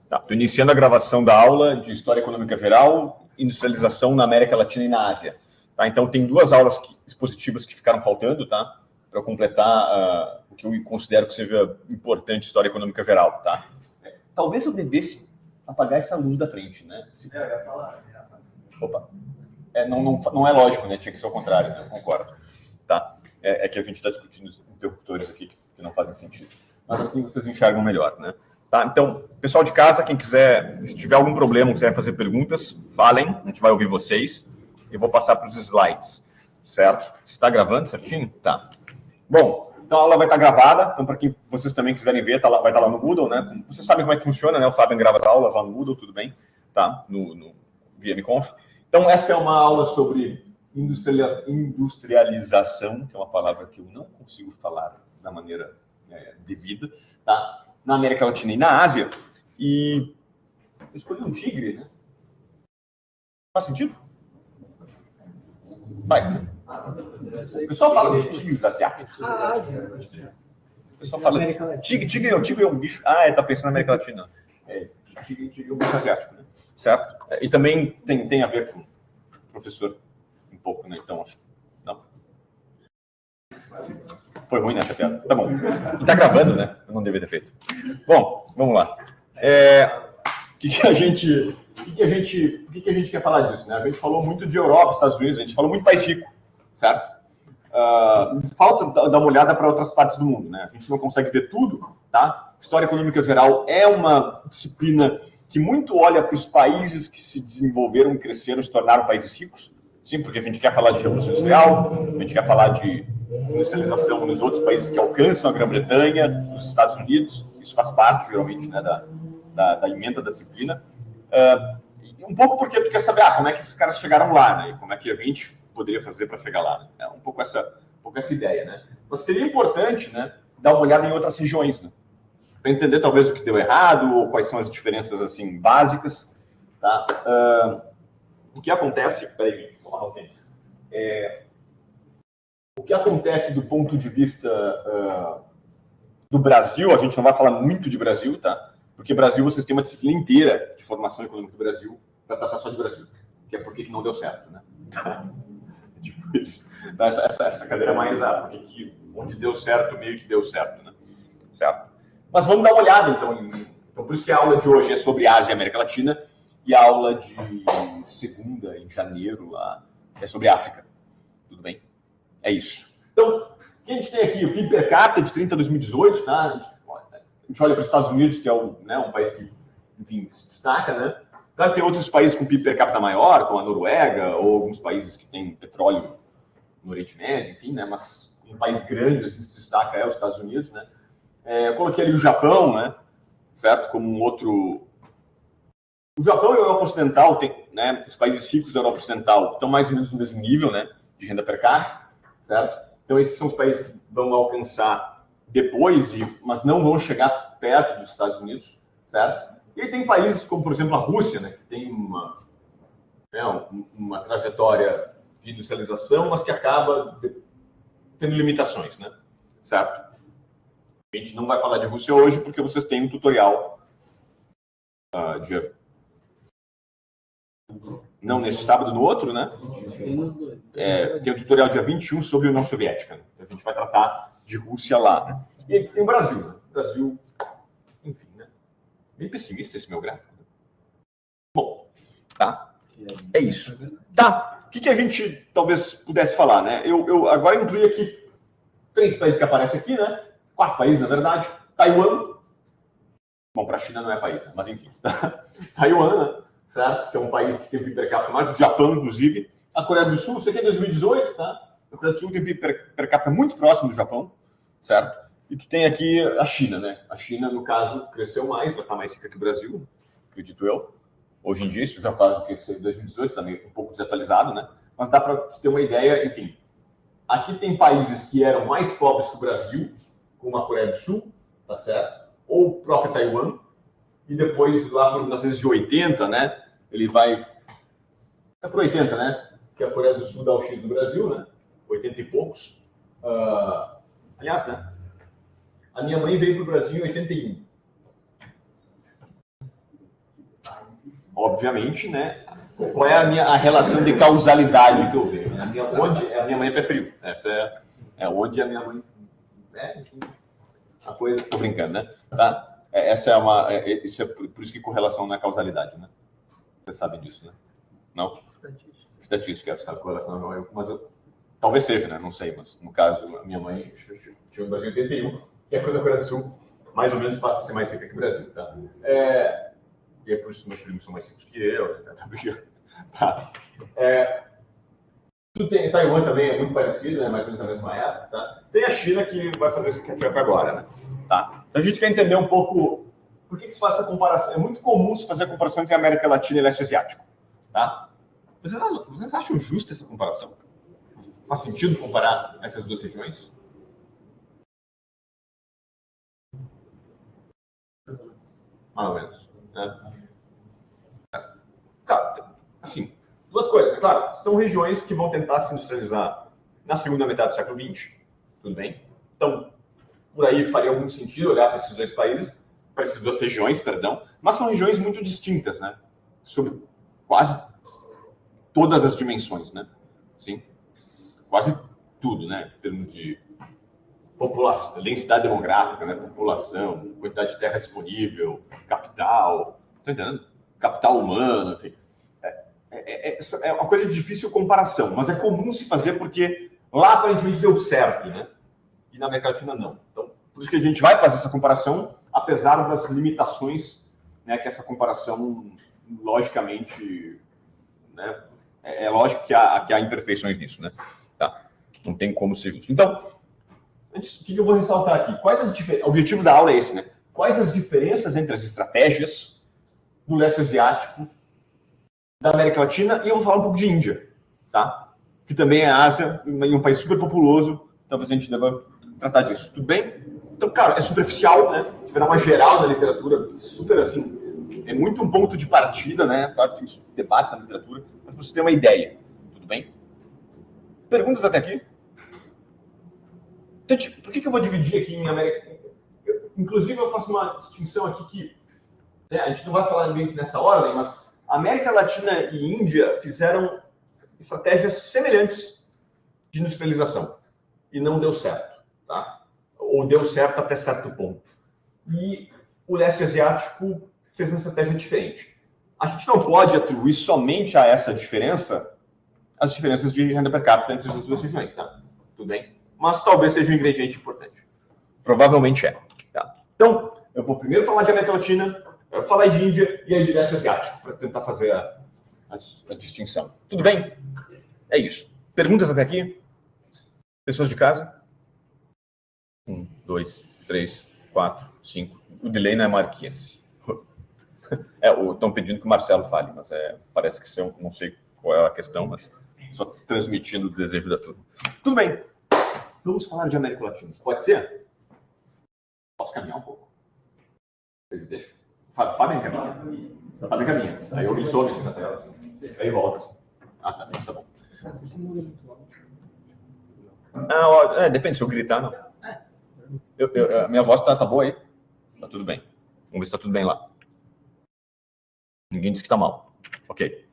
Tá, estou iniciando a gravação da aula de História Econômica Geral, Industrialização na América Latina e na Ásia. Tá, então, tem duas aulas expositivas que ficaram faltando, tá? Para completar o que eu considero que seja importante História Econômica Geral, tá? Talvez eu devesse apagar essa luz da frente, né? Eu ia falar. Opa. Não é lógico, né? Tinha que ser o contrário, né? Eu concordo. Tá? É que a gente está discutindo os interruptores aqui que não fazem sentido. Mas assim vocês enxergam melhor, né? Tá? Então, pessoal de casa, quem quiser, se tiver algum problema, quiser fazer perguntas, falem, a gente vai ouvir vocês. Eu vou passar para os slides, certo? Está gravando certinho? Tá. Bom, então a aula vai estar gravada, então para quem vocês também quiserem ver, vai estar lá no Moodle, né? Vocês sabem como é que funciona, né? O Fábio grava as aulas lá no Moodle, tudo bem? Tá? No VMconf. Então, essa é uma aula sobre industrialização, que é uma palavra que eu não consigo falar da maneira devida, tá? Na América Latina e na Ásia. E eu escolhi um tigre, né? Faz sentido? Faz. O pessoal fala de tigres asiáticos. A Ásia. O pessoal fala tigre é um bicho. Tá pensando na América Latina. Tigre é um bicho asiático, né? Certo? E também tem a ver com professor um pouco, né? Então, acho que não. Foi ruim nessa piada. Tá bom. E tá gravando, né? Eu não devia ter feito. Bom, vamos lá. O que a gente quer falar disso, né? A gente falou muito de Europa, Estados Unidos, a gente falou muito de país rico, certo? Falta dar uma olhada para outras partes do mundo, né? A gente não consegue ver tudo, tá? História Econômica Geral é uma disciplina que muito olha para os países que se desenvolveram, cresceram, se tornaram países ricos. Sim, porque a gente quer falar de Revolução Industrial, a gente quer falar de industrialização nos outros países que alcançam a Grã-Bretanha, dos Estados Unidos. Isso faz parte, geralmente, né, da emenda da disciplina. Um pouco porque tu quer saber como é que esses caras chegaram lá, né? E como é que a gente poderia fazer para chegar lá. Né? É um pouco essa ideia, né? Mas seria importante, né, dar uma olhada em outras regiões, né? Para entender talvez o que deu errado ou quais são as diferenças assim básicas, tá? O que acontece? Peraí, gente, vou arrumar o tênis. O que acontece do ponto de vista do Brasil? A gente não vai falar muito de Brasil, tá? Porque Brasil vocês têm uma disciplina inteira de formação econômica do Brasil para tratar só de Brasil, que é porque que não deu certo, né? Tipo isso. Essa cadeira mais porque onde deu certo meio que deu certo, né? Certo? Mas vamos dar uma olhada, então por isso que a aula de hoje é sobre Ásia e América Latina e a aula de segunda, em janeiro, lá, é sobre África. Tudo bem? É isso. Então, o que a gente tem aqui? O PIB per capita de 30 a 2018, tá? A gente olha para os Estados Unidos, que é um país que, enfim, se destaca, né? Claro, tem outros países com PIB per capita maior, como a Noruega, ou alguns países que têm petróleo no Oriente Médio, enfim, né? Mas um país grande, assim, se destaca é os Estados Unidos, né? Eu coloquei ali o Japão, né? Certo? Como um outro... O Japão e a Europa Ocidental, né? Os países ricos da Europa Ocidental estão mais ou menos no mesmo nível, né? De renda per capita, certo? Então, esses são os países que vão alcançar depois, mas não vão chegar perto dos Estados Unidos, certo? E aí tem países como, por exemplo, a Rússia, né? Que tem uma trajetória de industrialização, mas que acaba tendo limitações, né? Certo? A gente não vai falar de Rússia hoje, porque vocês têm um tutorial não nesse sábado, no outro, né? Tem um tutorial dia 21 sobre a União Soviética. Né? A gente vai tratar de Rússia lá. Né? E aqui tem o Brasil. Né? O Brasil, enfim, né? Bem pessimista esse meu gráfico. Né? Bom, tá? É isso. Tá. O que a gente talvez pudesse falar, né? Eu agora incluí aqui 3 países que aparecem aqui, né? 4 países, na verdade. Taiwan. Bom, para a China não é país, mas enfim. Taiwan, né? Certo? Que é um país que tem PIB per capita maior, o Japão, inclusive. A Coreia do Sul, isso aqui é 2018, tá? A Coreia do Sul tem PIB per capita muito próximo do Japão, certo? E tu tem aqui a China, né? A China, no caso, cresceu mais, já está mais rica que o Brasil, acredito eu. Hoje em dia, isso já faz o que? 2018, também um pouco desatualizado, né? Mas dá para ter uma ideia, enfim. Aqui tem países que eram mais pobres que o Brasil, como a Coreia do Sul, tá certo? Ou o próprio Taiwan. E depois, lá por 1980, né? Ele vai... É por 80, né? Que a Coreia do Sul dá o X do Brasil, né? 80 e poucos. Aliás, né? A minha mãe veio para o Brasil em 81. obviamente, né? Qual é a relação de causalidade que eu vejo? Né? Onde a minha mãe é pé frio. Essa onde a minha mãe a coisa. Tô brincando, né? Tá? Essa é uma. Isso é por isso que correlação não é causalidade, né? Vocês sabem disso, né? Não? Estatística, essa correlação não é. Mas talvez seja, né? Não sei, mas no caso, a minha mãe tinha no Brasil 81, que é quando a Coreia do Sul mais ou menos passa a ser mais rica que o Brasil, tá? E é por isso que meus primos são mais ricos que eu, né? Tá? Taiwan também é muito parecido, né? Mais ou menos na mesma época, tá? Tem a China que vai fazer esse catch-up agora, né? Tá? Então a gente quer entender um pouco por que se faz essa comparação. É muito comum se fazer a comparação entre a América Latina e leste asiático, tá? Vocês acham justa essa comparação? Faz sentido comparar essas duas regiões? Mais ou menos. Né? Tá, assim, duas coisas. Claro, são regiões que vão tentar se industrializar na segunda metade do século XX, tudo bem? Então, por aí faria algum sentido olhar para esses dois países, para essas duas regiões, perdão, mas são regiões muito distintas, né? Sobre quase todas as dimensões, né? Sim, quase tudo, né? Em termos de população, densidade demográfica, né? População, quantidade de terra disponível, capital, tá entendendo? Capital humano, enfim. É uma coisa de difícil comparação, mas é comum se fazer porque lá aparentemente deu certo, né? E na América Latina não. Então, por isso que a gente vai fazer essa comparação, apesar das limitações, né? Que essa comparação, logicamente, né? É lógico que há imperfeições nisso, né? Tá? Não tem como ser justo. Então, o que eu vou ressaltar aqui? O objetivo da aula é esse, né? Quais as diferenças entre as estratégias do leste asiático, da América Latina, e eu vou falar um pouco de Índia, tá? Que também é Ásia, e um país super populoso, talvez a gente deva tratar disso. Tudo bem? Então, cara, é superficial, né? Vai dar uma geral da literatura, super assim, é muito um ponto de partida, né? Claro que tem debates na literatura, mas pra você ter uma ideia. Tudo bem? Perguntas até aqui? Então, tipo, por que eu vou dividir aqui em América? Inclusive, eu faço uma distinção aqui que, né, a gente não vai falar meio que nessa ordem, mas América Latina e Índia fizeram estratégias semelhantes de industrialização e não deu certo, tá? Ou deu certo até certo ponto. E o leste asiático fez uma estratégia diferente. A gente não pode atribuir somente a essa diferença as diferenças de renda per capita entre as duas regiões, tá? Tudo bem? Mas talvez seja um ingrediente importante. Provavelmente é. Tá? Então, eu vou primeiro falar de América Latina, eu vou falar de Índia e aí de leste asiático, para tentar fazer a distinção. Tudo bem? É isso. Perguntas até aqui? Pessoas de casa? 1, 2, 3, 4, 5. O delay não é maior que esse. Estão pedindo que o Marcelo fale, mas parece que eu não sei qual é a questão, mas só transmitindo o desejo da turma. Tudo bem. Vamos falar de América Latina. Pode ser? Posso caminhar um pouco? Deixa. Fábio caminha. Fábio caminha. Aí eu me some assim na tela. Assim. Aí volta assim. Ah, tá bom. Depende, se eu gritar, não. A minha voz tá boa aí? Tá tudo bem. Vamos ver se tá tudo bem lá. Ninguém disse que tá mal. Ok.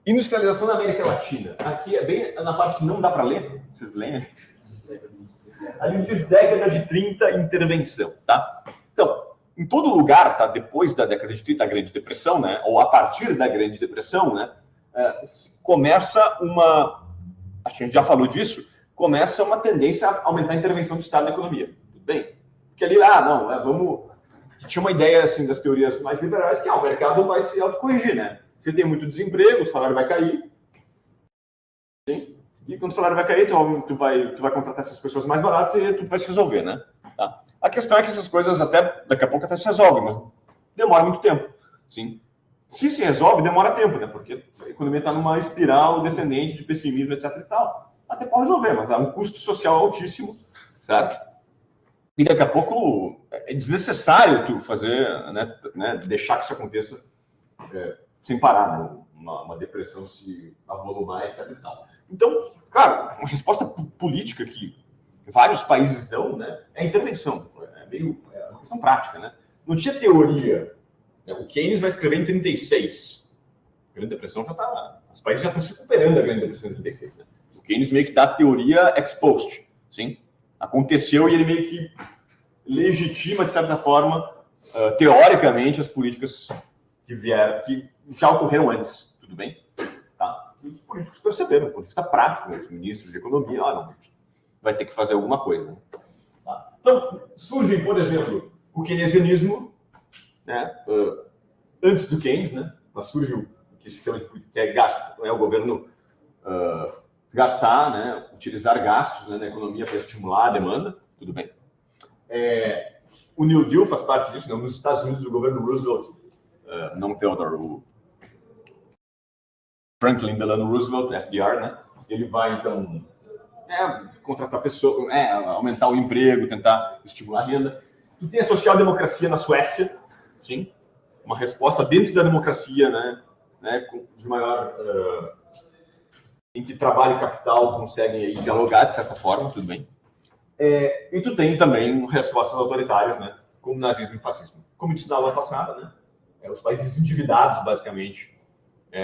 Industrialização na América Latina. Aqui é bem na parte que não dá para ler. Vocês leem? Ali diz década de 30, intervenção, tá? Então, em todo lugar, tá? Depois da década de 30, a Grande Depressão, né? Ou a partir da Grande Depressão, né? Começa uma... Acho que a gente já falou disso. Começa uma tendência a aumentar a intervenção do Estado na economia. Tudo bem? Porque ali, vamos... Tinha uma ideia, assim, das teorias mais liberais que o mercado vai se autocorrigir, né? Você tem muito desemprego, o salário vai cair. Sim? E quando o salário vai cair, tu vai contratar essas pessoas mais baratas e tudo vai se resolver, né? Tá? A questão é que essas coisas daqui a pouco até se resolvem, mas demora muito tempo. Sim? Se resolve, demora tempo, né? Porque a economia está numa espiral descendente de pessimismo, etc e tal. Até pode resolver, mas há um custo social altíssimo, certo? E daqui a pouco é desnecessário tu fazer, né, deixar que isso aconteça sem parar, né? Uma depressão se avolumar, etc e tal. Então, cara, uma resposta política que vários países dão, né, é intervenção. É uma questão prática, né? Não tinha teoria O Keynes vai escrever em 36. A Grande Depressão já está... Os países já estão se recuperando da Grande Depressão em 36. Né? O Keynes meio que dá a teoria ex post. Sim? Aconteceu e ele meio que legitima, de certa forma, teoricamente, as políticas que já ocorreram antes. Tudo bem? Tá? E os políticos perceberam, do ponto de vista prático, né? Os ministros de economia, não, vai ter que fazer alguma coisa. Né? Tá? Então, surge, por exemplo, o keynesianismo, né? Antes do Keynes, né? Mas surge o que se chama que é gasto, o governo gastar, né? Utilizar gastos, né, na economia para estimular a demanda, tudo bem. O New Deal faz parte disso, né? Nos Estados Unidos, o governo Roosevelt, não Theodore, o Franklin Delano Roosevelt, FDR, né? Ele vai, então, contratar pessoas, aumentar o emprego, tentar estimular a renda. Tu tem a social-democracia na Suécia, sim? Uma resposta dentro da democracia, né? De maior... em que trabalho e capital conseguem aí dialogar, de certa forma, tudo bem. E tu tem também respostas autoritárias, né? Como nazismo e fascismo. Como eu disse na aula passada, né? Os países endividados, basicamente,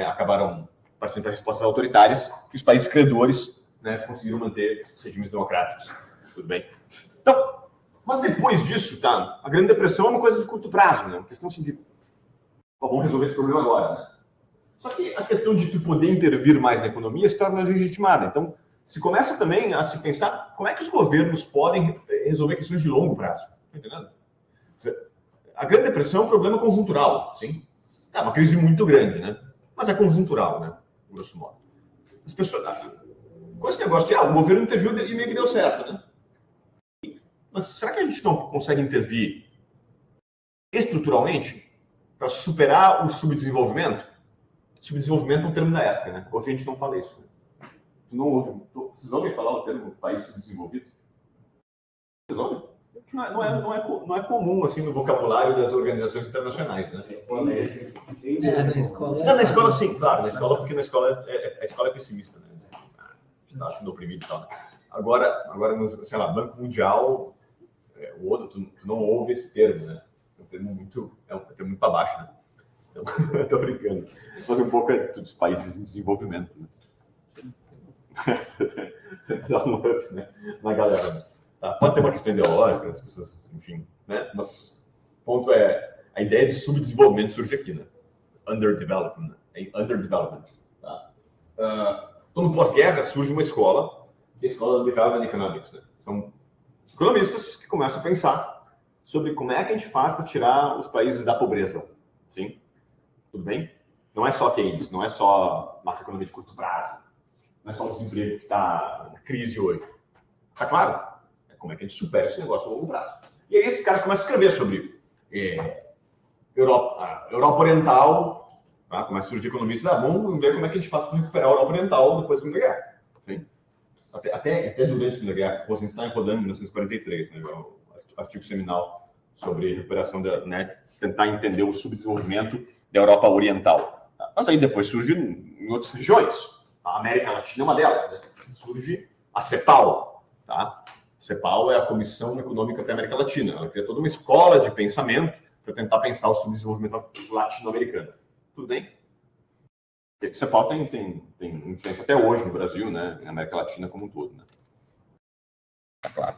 acabaram partindo para respostas autoritárias, e os países credores, né, conseguiram manter os regimes democráticos. Tudo bem? Então, mas depois disso, tá? A Grande Depressão é uma coisa de curto prazo, né? Uma questão assim de... vamos resolver esse problema agora, né? Só que a questão de tu poder intervir mais na economia se torna legitimada. Então, se começa também a se pensar como é que os governos podem resolver questões de longo prazo. Tá entendendo? A Grande Depressão é um problema conjuntural, sim. É uma crise muito grande, né? Mas é conjuntural, né? Grosso modo. As pessoas... com esse negócio de, o governo interviu e meio que deu certo, né? Mas será que a gente não consegue intervir estruturalmente para superar o subdesenvolvimento? Subdesenvolvimento é um termo da época, né? Hoje a gente não fala isso. Né? Tu não ouve. Vocês ouvem falar o termo país subdesenvolvido? Vocês ouvem? Não é comum assim no vocabulário das organizações internacionais, né? Na escola. Na escola sim, claro, na escola, porque na escola a escola é pessimista, né? Está sendo oprimido e tal. Né? Agora no, sei lá, Banco Mundial, o outro, tu não ouve esse termo, né? É um termo muito para baixo, né? Então, tô brincando. Mas um pouco dos países em desenvolvimento, né? Dá um up, né? Na galera, né? Tá? Pode ter uma questão ideológica, as pessoas, enfim, né? Mas o ponto é, a ideia de subdesenvolvimento surge aqui, né? Underdevelopment, né? Underdevelopment, tá? Então, no pós-guerra, surge uma escola, que é a Escola de Development Economics, né? São economistas que começam a pensar sobre como é que a gente faz para tirar os países da pobreza, sim? Tudo bem? Não é só Keynes, não é só macroeconomia de curto prazo, não é só o desemprego que está na crise hoje. Tá claro? Como é que a gente supera esse negócio a longo prazo? E aí esses caras começam a escrever sobre Europa Oriental, tá? Começa a surgir economistas, vamos ver como é que a gente faz para recuperar a Europa Oriental depois da Segunda Guerra. Sim? Até durante a Segunda Guerra, Rosenstein rodando em 1943, né? O artigo seminal sobre recuperação, né? Tentar entender o subdesenvolvimento da Europa Oriental. Mas aí depois surge em outras regiões. A América Latina é uma delas. Né? Surge a CEPAL. Tá? CEPAL é a Comissão Econômica para a América Latina. Ela cria toda uma escola de pensamento para tentar pensar o subdesenvolvimento latino-americano. Tudo bem? A CEPAL tem influência até hoje no Brasil, né? Na América Latina como um todo. Né? Tá claro.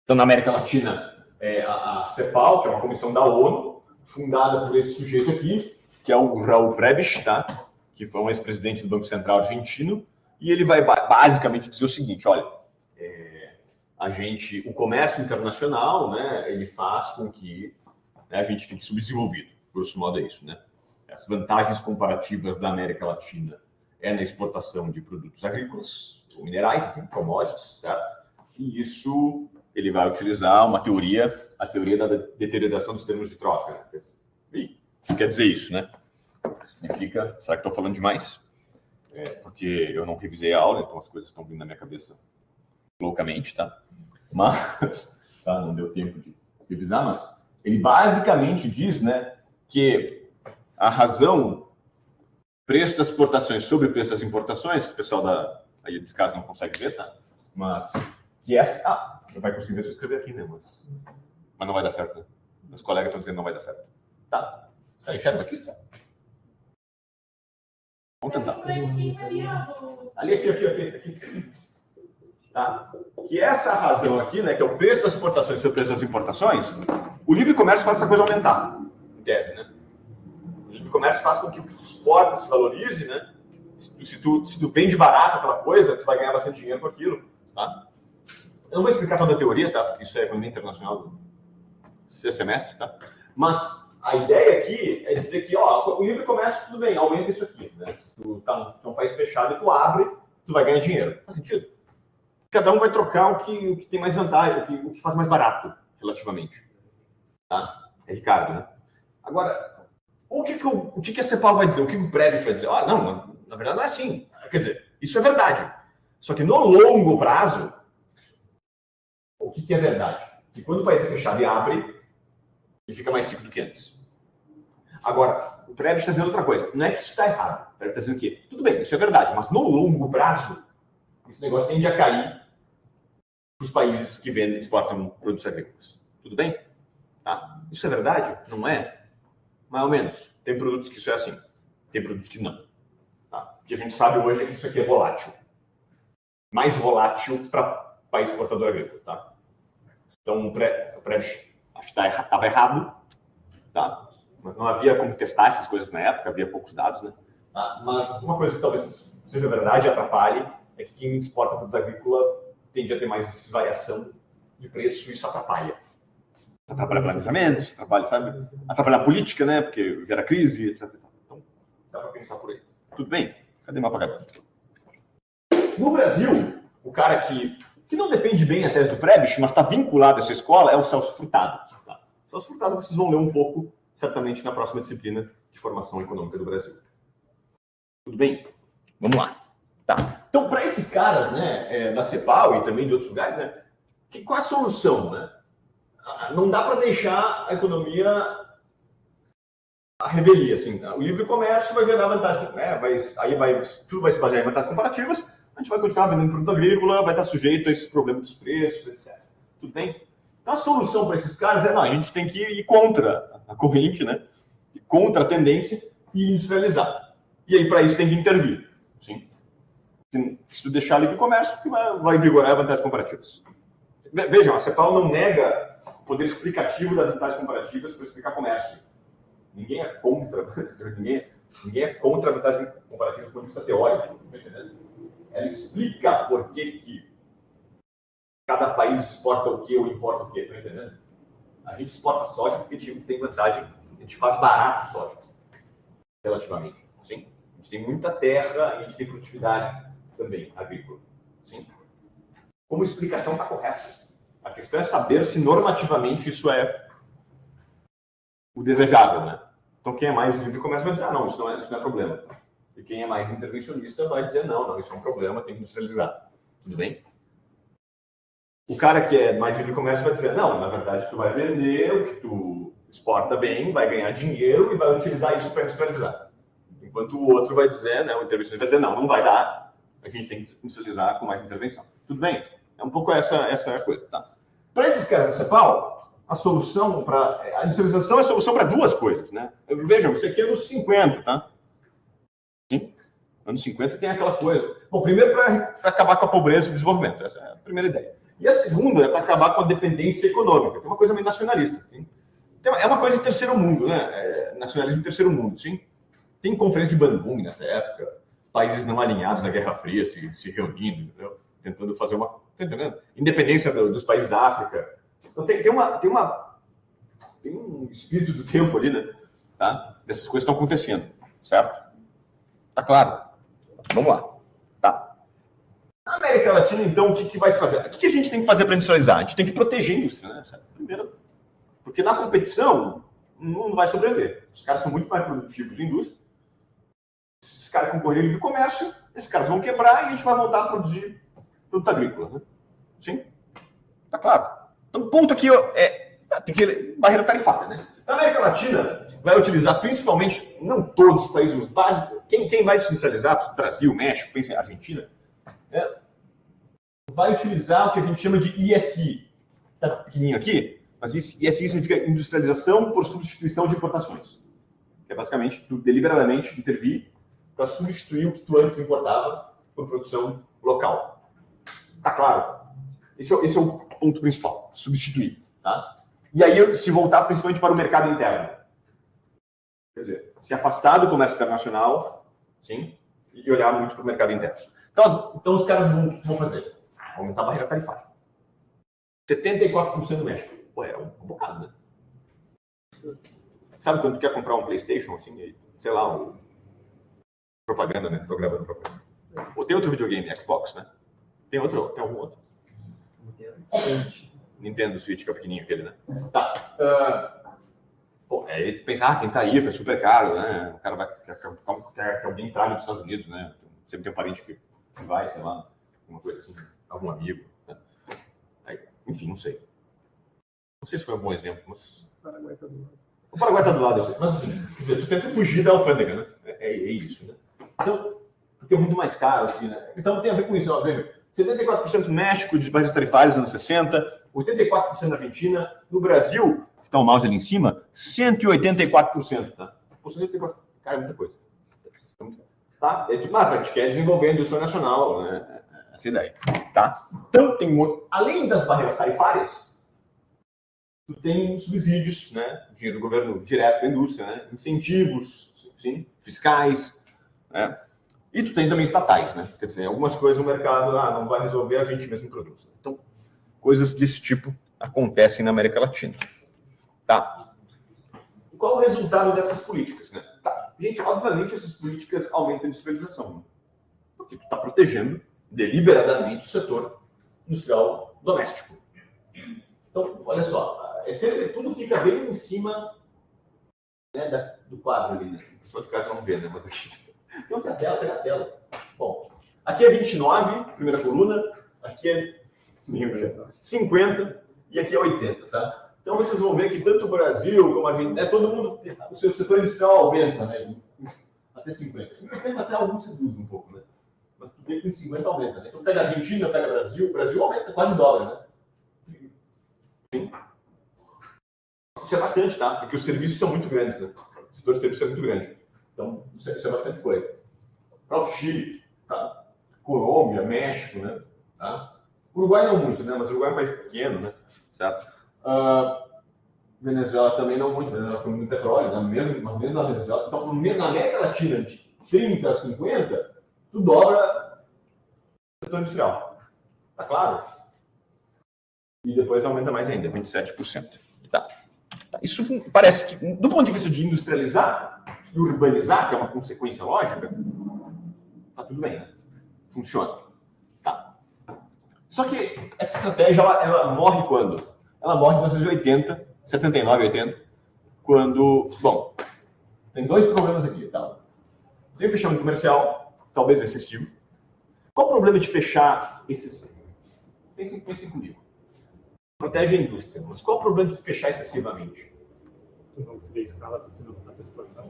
Então, na América Latina, a CEPAL, que é uma comissão da ONU, fundada por esse sujeito aqui, que é o Raul Prebisch, tá? Que foi um ex-presidente do Banco Central argentino, e ele vai basicamente dizer o seguinte, olha, o comércio internacional, né, ele faz com que, né, a gente fique subdesenvolvido, grosso modo é isso, né? As vantagens comparativas da América Latina na exportação de produtos agrícolas, ou minerais, enfim, commodities, certo? E isso ele vai utilizar a teoria da deterioração dos termos de troca. Né? E o que quer dizer isso, né? Significa, será que estou falando demais? Porque eu não revisei a aula, então as coisas estão vindo na minha cabeça loucamente, tá? Mas, não deu tempo de revisar, mas ele basicamente diz, né, que a razão preço das exportações sobre o preço das importações, que o pessoal aí de casa não consegue ver, tá? Mas que vai conseguir ver se eu escrever aqui, né? Mas não vai dar certo, né? Meus colegas estão dizendo que não vai dar certo. Tá? Você enxerga aqui, está? Vamos tentar. Ali, aqui. Tá? Que essa razão aqui, né, que é o preço das exportações e o preço das importações, o livre comércio faz essa coisa aumentar, em tese, né? O livre comércio faz com que o que tu exporta se valorize, né? Se tu vende barato aquela coisa, tu vai ganhar bastante dinheiro com aquilo, tá? Eu não vou explicar toda a teoria, tá? Porque isso é economia internacional do sexto semestre, tá? Mas a ideia aqui é dizer que, ó, o livre comércio, tudo bem, aumenta isso aqui, né? Se tu tá num país fechado e tu abre, tu vai ganhar dinheiro. Faz sentido? Cada um vai trocar o que tem mais vantagem, o que faz mais barato, relativamente. Tá? É Ricardo, né? Agora, o que a CEPAL vai dizer? O que o Prev vai dizer? Ah, não, na verdade não é assim. Quer dizer, isso é verdade. Só que no longo prazo, o que é verdade? Que quando o país é fechado e abre, ele fica mais rico do que antes. Agora, o Prev está dizendo outra coisa. Não é que isso está errado. O Prev está dizendo que, tudo bem, isso é verdade, mas no longo prazo, esse negócio tende a cair para os países que vendem, exportam produtos agrícolas. Tudo bem? Tá? Isso é verdade? Não é? Mais ou menos. Tem produtos que isso é assim. Tem produtos que não. Tá? O que a gente sabe hoje é que isso aqui é volátil. Mais volátil para país exportador agrícola. Tá? Então, o Prev acho que estava errado. Tá? Mas não havia como testar essas coisas na época. Havia poucos dados. Né? Tá? Mas uma coisa que talvez seja verdade e atrapalhe é que quem exporta produto agrícola tende a ter mais variação de preço e isso atrapalha. Atrapalha planejamento, atrapalha, sabe? Atrapalha a política, né? Porque gera crise, etc. Então, dá para pensar por aí. Tudo bem? Cadê meu apagador? No Brasil, o cara que não defende bem a tese do Prebisch, mas está vinculado a essa escola, é o Celso Furtado. Tá? O Celso Furtado vocês vão ler um pouco, certamente, na próxima disciplina de formação econômica do Brasil. Tudo bem? Vamos lá. Tá. Então, para esses caras, né, da CEPAL e também de outros lugares, né, qual é a solução, né? Não dá para deixar a economia a revelia, assim. O livre comércio vai gerar vantagem, né? Tudo vai se basear em vantagens comparativas, a gente vai continuar vendendo produto agrícola, vai estar sujeito a esses problemas dos preços, etc. Tudo bem? Então, a solução para esses caras é, não, a gente tem que ir contra a corrente, né? Contra a tendência e industrializar. E aí, para isso, tem que intervir. Sim? Se tu deixar livre comércio, que vai vigorar vantagens comparativas. Vejam, a CEPAL não nega o poder explicativo das vantagens comparativas para explicar comércio. Ninguém é contra, ninguém é contra vantagens comparativas do ponto de vista teórico. Tá entendendo? Ela explica por que cada país exporta o que ou importa o que. Tá entendendo? A gente exporta soja porque a gente tem vantagem, a gente faz barato soja, relativamente. Sim? A gente tem muita terra e a gente tem produtividade também agrícola. Sim? Como explicação está correta. A questão é saber se normativamente isso é o desejável, né? Então quem é mais livre comércio vai dizer, não, isso não é problema. E quem é mais intervencionista vai dizer, não, isso é um problema, tem que industrializar. Tudo bem? O cara que é mais livre comércio vai dizer, não, na verdade tu vai vender o que tu exporta bem, vai ganhar dinheiro e vai utilizar isso para industrializar. Enquanto o outro vai dizer, né, o intervencionista vai dizer, não vai dar, a gente tem que industrializar com mais intervenção. Tudo bem? É um pouco essa a coisa, tá? Para esses caras da CEPAL, a solução para... A industrialização é a solução para duas coisas, né? Vejam, isso aqui é anos 50, tá? Sim? Anos 50 tem aquela coisa... Bom, primeiro para acabar com a pobreza e o desenvolvimento, essa é a primeira ideia. E a segunda é para acabar com a dependência econômica, que é uma coisa meio nacionalista. Sim? É uma coisa de terceiro mundo, né? Nacionalismo de terceiro mundo, sim? Tem conferência de Bandung nessa época, países não alinhados na Guerra Fria se reunindo, entendeu? Tentando fazer uma... Tá entendendo? Independência dos países da África. Então tem um espírito do tempo ali, né? Tá? Dessas coisas estão acontecendo, certo? Tá claro? Vamos lá. Tá. Na América Latina, então, o que vai se fazer? O que a gente tem que fazer para industrializar? A gente tem que proteger a indústria, né? Primeiro, porque na competição não vai sobreviver. Os caras são muito mais produtivos de indústria. Esses caras concorrerem livre comércio, esses caras vão quebrar e a gente vai voltar a produzir produto agrícola, né? Sim? Tá claro? Então, o ponto aqui tem que barreira tarifária, né? Então, a América Latina vai utilizar principalmente, não todos os países básicos, quem vai se industrializar, Brasil, México, pensa em Argentina, vai utilizar o que a gente chama de ISI. Tá pequenininho aqui? Mas ESG significa industrialização por substituição de importações. Que é basicamente tu deliberadamente intervir para substituir o que tu antes importava por produção local. Tá claro? Esse é o ponto principal, substituir. Tá? E aí se voltar principalmente para o mercado interno. Quer dizer, se afastar do comércio internacional, sim, e olhar muito para o mercado interno. Então os caras vão fazer? Aumentar a barreira tarifária. 74% do México. Pô, é um bocado, né? Sabe quando tu quer comprar um PlayStation, assim, sei lá, propaganda, né? Tô gravando propaganda. Ou tem outro videogame, Xbox, né? Tem algum outro? Nintendo Switch, que é o pequenininho aquele, né? Tá. Pô, aí tu pensa, quem tá aí, é super caro, né? O cara quer que alguém traga dos Estados Unidos, né? Sempre tem um parente que vai, sei lá, alguma coisa assim, algum amigo. Né? Aí, enfim, não sei. Não sei se foi um bom exemplo, mas... O Paraguai tá do lado. O Paraguai tá do lado, eu sei. Mas assim, quer dizer, tu tenta fugir da alfândega, né? É isso, né? Então, porque é muito mais caro aqui, né? Então tem a ver com isso, ó, veja. 74% no México, de barreiras tarifárias nos anos 60, 84% na Argentina. No Brasil, que está o mouse ali em cima, 184%, tá? 184%, cara, é muita coisa. Tá? Mas a gente quer desenvolver a indústria nacional, né? Essa ideia, tá? Então, além das barreiras tarifárias, tu tem subsídios, né? Dinheiro do governo direto para a indústria, né? Incentivos, sim, fiscais, né? E tu tem também estatais, né? Quer dizer, algumas coisas o mercado não vai resolver, a gente mesmo produz. Então, coisas desse tipo acontecem na América Latina. Tá? Qual o resultado dessas políticas, né? Tá. Gente, obviamente essas políticas aumentam a industrialização, né? Porque tu está protegendo deliberadamente o setor industrial doméstico. Então, olha só, tudo fica bem em cima, né, do quadro ali, né? Só de casa não vê, né? Mas aqui. Então, pega a tela. Bom, aqui é 29, primeira coluna, aqui é 50 e aqui é 80, tá? Então, vocês vão ver que tanto o Brasil como a Argentina, todo mundo, o seu setor industrial aumenta, né? Até 50. Em 80 até alguns reduz um pouco, né? Mas tu vê que em 50 aumenta, né? Então, pega a Argentina, pega o Brasil aumenta, quase dobra, né? Sim. Isso é bastante, tá? Porque os serviços são muito grandes, né? O setor de serviços é muito grande. Então, isso é bastante coisa. O próprio Chile, tá? Colômbia, México, né? Tá? Uruguai não muito, né? Mas o Uruguai é um país pequeno, né? Certo? Venezuela também não muito, né? Ela foi muito petróleo, né? Mas mesmo na Venezuela. Então, na América Latina, de 30 a 50, tu dobra o setor industrial. Tá claro? E depois aumenta mais ainda, 27%. Tá? Isso parece que, do ponto de vista de industrializar e urbanizar, que é uma consequência lógica, tá tudo bem, né? Funciona. Tá. Só que essa estratégia, ela morre quando? Ela morre em 1980, 79, 80, quando... Bom, tem dois problemas aqui, tá? Tem o fechamento comercial, talvez excessivo. Qual o problema de fechar excessivo? Pensem comigo. Protege a indústria, mas qual o problema de fechar excessivamente? Tu não cria escala porque não dá para exportar.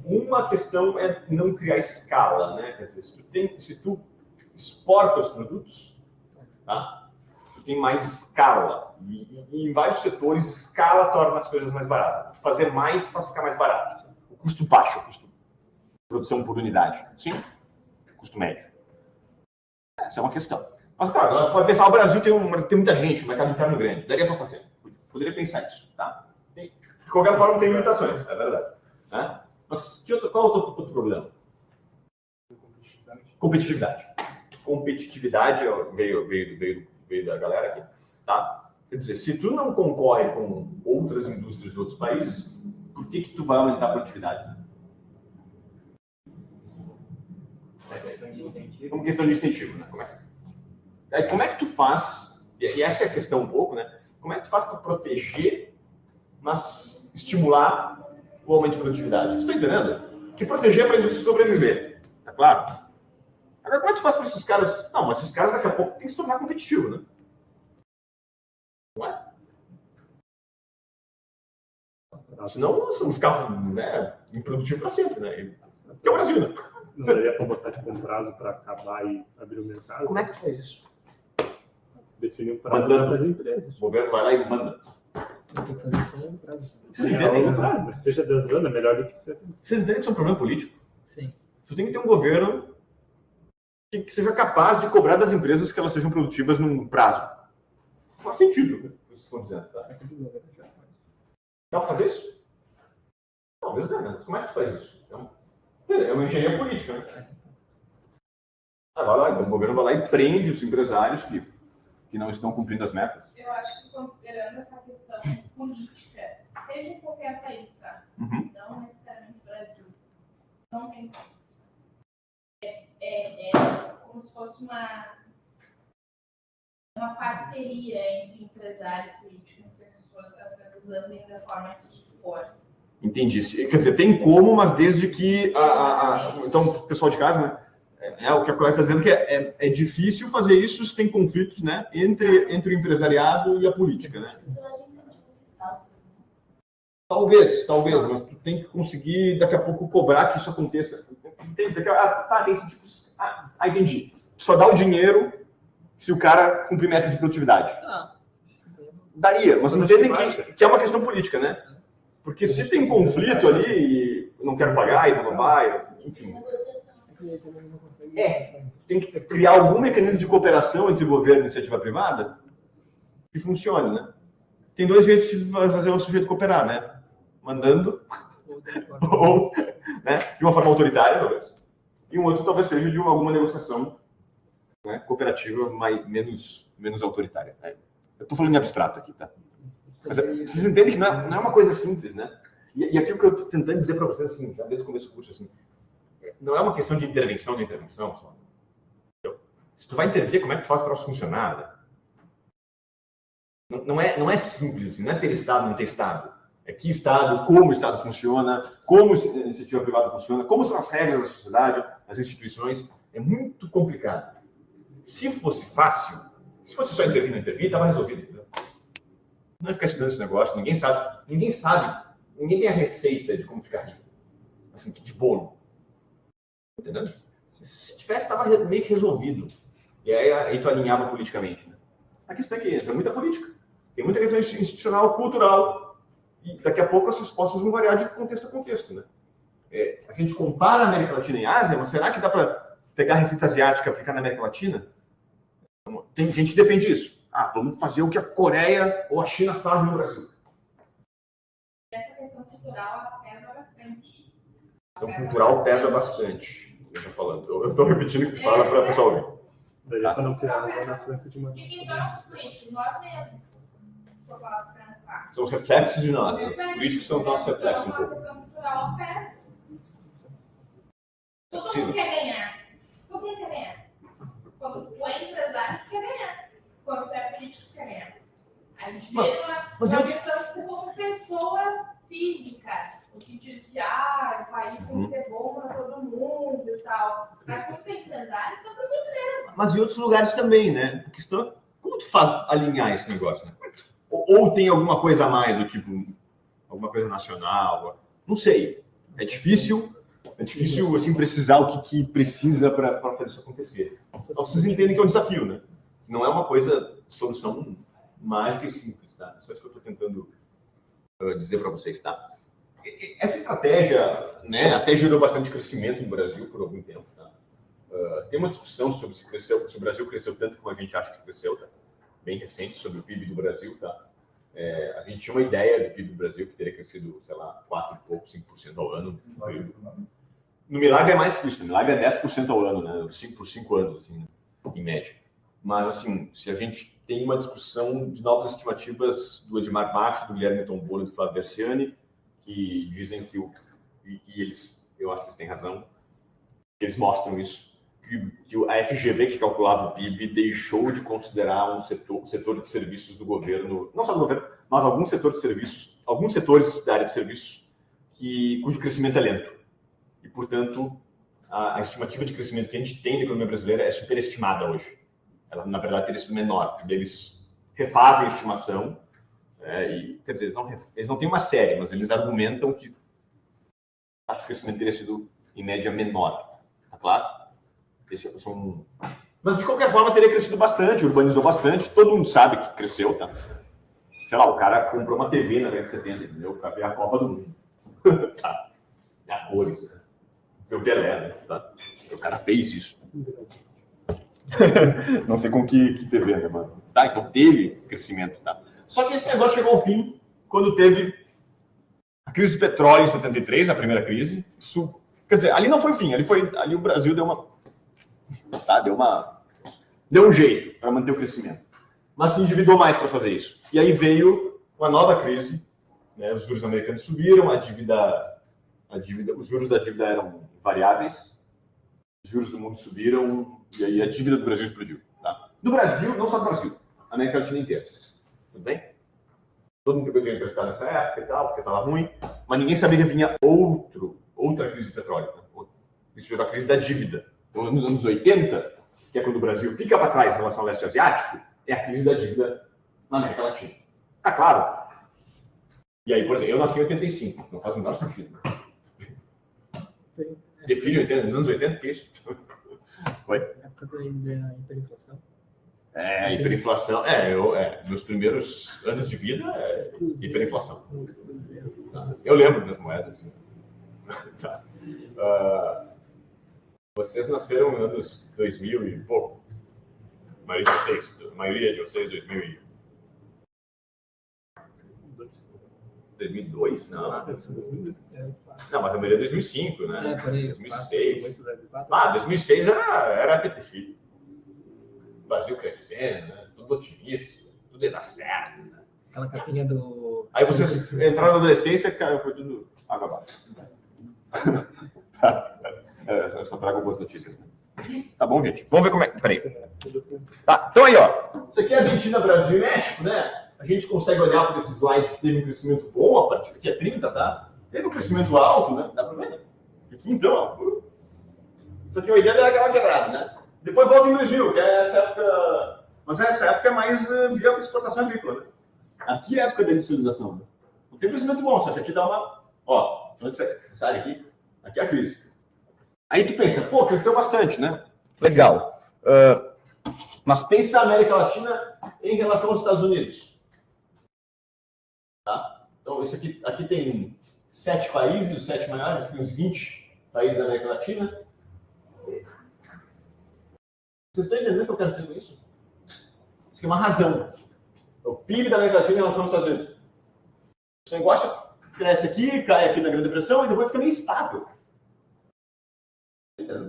Uma questão é não criar escala, né? Quer dizer, se tu exporta os produtos, tá? Tu tem mais escala. E em vários setores, escala torna as coisas mais baratas. Fazer mais faz ficar mais barato. O custo baixo, o custo de produção por unidade. Sim? O custo médio. Essa é uma questão. Mas, claro, pode pensar, o Brasil tem muita gente, um mercado interno grande. Daria para fazer. Poderia pensar isso, tá? De qualquer forma, tem limitações, é verdade. Né? Mas qual é o outro problema? Competitividade. Competitividade veio da galera aqui. Tá? Quer dizer, se tu não concorre com outras indústrias de outros países, por que tu vai aumentar a produtividade? Né? É questão de incentivo. Como questão de incentivo, né? Como é que tu faz, e essa é a questão um pouco, né? Como é que tu faz para proteger, mas estimular o aumento de produtividade? Você está entendendo? Que proteger é para a indústria sobreviver, tá claro? Agora, como é que tu faz para esses caras? Não, mas esses caras daqui a pouco tem que se tornar competitivo, né? Não é? Senão nós vamos ficar, né, improdutivos para sempre, né? Que é o Brasil, né? Não daria para botar tipo um prazo para acabar e abrir o mercado? Como é que tu faz isso? Define um prazo Mandando. para as empresas. O governo vai lá e manda. Tem que fazer isso no prazo. Vocês entendem? Longo prazo, mas seja 10 anos, é melhor do que 70. Vocês entendem que isso é um problema político? Sim. Tu tem que ter um governo que seja capaz de cobrar das empresas que elas sejam produtivas num prazo. Faz sentido, né? O que vocês estão dizendo, tá? Dá para fazer isso? Talvez não, mas como é que tu faz isso? É uma engenharia política, né? Vai lá, então o governo vai lá e prende os empresários que não estão cumprindo as metas. Eu acho que considerando essa questão política, seja em qualquer país, tá? Uhum. Não necessariamente no Brasil. Não tem. Como se fosse uma parceria entre empresário e político, entre as pessoas andem da forma que for. Entendi. Quer dizer, tem como, mas desde que então, pessoal de casa, né? O que a colega está dizendo que é difícil fazer isso se tem conflitos, né, entre o empresariado e a política, né? Talvez, mas tu tem que conseguir daqui a pouco cobrar que isso aconteça. Tem incentivos. Entendi. Tu só dá o dinheiro se o cara cumprir metas de produtividade. Daria, mas entendem que é uma questão política, né? Porque se tem conflito ali e não quero pagar e não vai, enfim. Tem que criar algum mecanismo de cooperação entre governo e iniciativa privada que funcione, né? Tem dois jeitos de fazer o sujeito cooperar, né? Mandando ou, né, de uma forma autoritária, talvez. E um outro talvez seja de alguma negociação, né, cooperativa menos autoritária. Né? Eu estou falando em abstrato aqui, tá? Mas vocês entendem que não é uma coisa simples, né? E aqui o que eu estou tentando dizer para vocês, assim, já desde o começo do curso, assim, não é uma questão de intervenção, só. Se tu vai intervir, como é que tu faz para isso funcionar? Não é simples, não é ter Estado, não ter Estado. É que Estado, como o Estado funciona, como a iniciativa privada funciona, como são as regras da sociedade, as instituições. É muito complicado. Se fosse fácil, se fosse só intervir, estava resolvido. Entendeu? Não é ficar estudando esse negócio, ninguém sabe, ninguém tem a receita de como ficar rico. Assim, de bolo. Entendeu? Se tivesse, estava meio que resolvido. E aí tu alinhava politicamente. Né? A questão é que entra muita política. Tem muita questão institucional, cultural. E daqui a pouco as respostas vão variar de contexto a contexto. Né? A gente compara a América Latina e a Ásia, mas será que dá para pegar a receita asiática e aplicar na América Latina? Tem gente que defende isso. Vamos fazer o que a Coreia ou a China fazem no Brasil. Essa questão cultural, ela pesa bastante. A questão cultural pesa bastante. Eu estou falando. Eu estou repetindo o que tu fala para o pessoal ouvir. Daí para não criar a zona franca de mão. E quem são os políticos? Nós mesmos. Por pensar. São reflexos de nós. Os políticos são nossos reflexos. Então, a questão cultural pesa. Todo mundo quer ganhar. Todo mundo quer ganhar. Quando tu é empresário, tu quer ganhar. Quando tu é político, tu quer ganhar. A gente vê uma questão como pessoa física. No sentido de, o país tem que ser bom para todo mundo e tal. Mas quando tu é empresário, tu tá sendo empresa. Mas em outros lugares também, né? A questão é como tu faz alinhar esse negócio, né? Ou tem alguma coisa a mais, do tipo, alguma coisa nacional, não sei. É difícil assim, precisar o que precisa para fazer isso acontecer. Então, vocês entendem que é um desafio, né? Não é uma coisa, solução mágica e simples, tá? Só isso que eu estou tentando dizer para vocês, tá? Essa estratégia, né, até gerou bastante crescimento no Brasil por algum tempo, tá? Tem uma discussão sobre se o Brasil cresceu tanto como a gente acha que cresceu, tá? Bem recente, sobre o PIB do Brasil, tá? A gente tinha uma ideia do PIB do Brasil que teria crescido, sei lá, 4 e pouco, 5% ao ano. No Milagre é mais que isso, no Milagre é 10% ao ano, né? 5 por 5 anos, assim, né? Em média. Mas, assim, se a gente tem uma discussão de novas estimativas do Edmar Bach, do Guilherme Tombolo e do Flávio Versiani, que dizem que eu acho que eles têm razão, que eles mostram isso, que a FGV, que calculava o PIB, deixou de considerar o setor de serviços do governo, não só do governo, mas alguns setores da área de serviços cujo crescimento é lento. E, portanto, a estimativa de crescimento que a gente tem na economia brasileira é superestimada hoje. Ela, na verdade, teria sido menor, porque eles refazem a estimação, quer dizer, eles não têm uma série, mas eles argumentam que acho que o crescimento teria sido, em média, menor. Tá claro? Esse é Mas, de qualquer forma, teria crescido bastante, urbanizou bastante, todo mundo sabe que cresceu, tá? Sei lá, o cara comprou uma TV na década de 70, entendeu? Pra ver a Copa do Mundo. Tá? É a cores, né? Ver o Pelé, né? Tá? O cara fez isso. Não sei com que TV, né, mano? Tá, então teve crescimento, tá? Só que esse negócio chegou ao fim quando teve a crise do petróleo em 73, a primeira crise. Isso, quer dizer, ali não foi o fim, ali o Brasil deu uma... Tá, deu um jeito para manter o crescimento. Mas se endividou mais para fazer isso. E aí veio uma nova crise, né? Os juros americanos subiram, os juros da dívida eram variáveis, os juros do mundo subiram, e aí a dívida do Brasil explodiu. Tá? Do Brasil, não só do Brasil, a América Latina inteira. Tudo bem? Todo mundo pegou dinheiro emprestado nessa época e tal, porque estava ruim, mas ninguém sabia que vinha outra crise de petróleo. Né? Isso gerou a crise da dívida. Então, nos anos 80, que é quando o Brasil fica para trás em relação ao leste asiático, é a crise da dívida na América Latina. Tá claro? E aí, por exemplo, eu nasci em 85, não faz o menor sentido. Ter filho em 80, nos anos 80, que é isso? Foi? Na época da hiperinflação. Hiperinflação. Meus primeiros anos de vida é hiperinflação. Eu lembro das moedas. Tá. Vocês nasceram nos anos 2000 e pouco. A maioria de vocês, 2000 2002? Não. Não, mas a maioria é 2005, né? 2006. 2006 era PT. O Brasil crescendo, né? Tudo otimista, tudo ia dar certo. Né? Aquela capinha do... Aí vocês entraram na adolescência, cara, foi tudo água abaixo. Eu só trago boas notícias. Né? Tá bom, gente? Vamos ver como é. Peraí. Tá, então aí, ó. Isso aqui é Argentina, Brasil e México, né? A gente consegue olhar para esse slide que teve um crescimento bom a partir daqui é 30, tá? Teve um crescimento alto, né? Dá para ver? Aqui então, ó. Isso aqui, 80 era aquela quebrada, né? Depois volta em 2000, que é essa época. Mas essa época é mais via exportação agrícola, né? Aqui é a época da industrialização. Né? Não tem crescimento bom, só que aqui dá uma. Ó, essa área aqui é a crise. Aí tu pensa, pô, cresceu bastante, né? Legal. Mas pensa a América Latina em relação aos Estados Unidos. Tá? Então, isso aqui tem 7 países, os 7 maiores, aqui uns 20 países da América Latina. Vocês estão entendendo o que eu quero dizer com isso? Isso aqui é uma razão. É o PIB da América Latina em relação aos Estados Unidos. Esse negócio cresce aqui, cai aqui na Grande Depressão e depois fica meio estável. Estou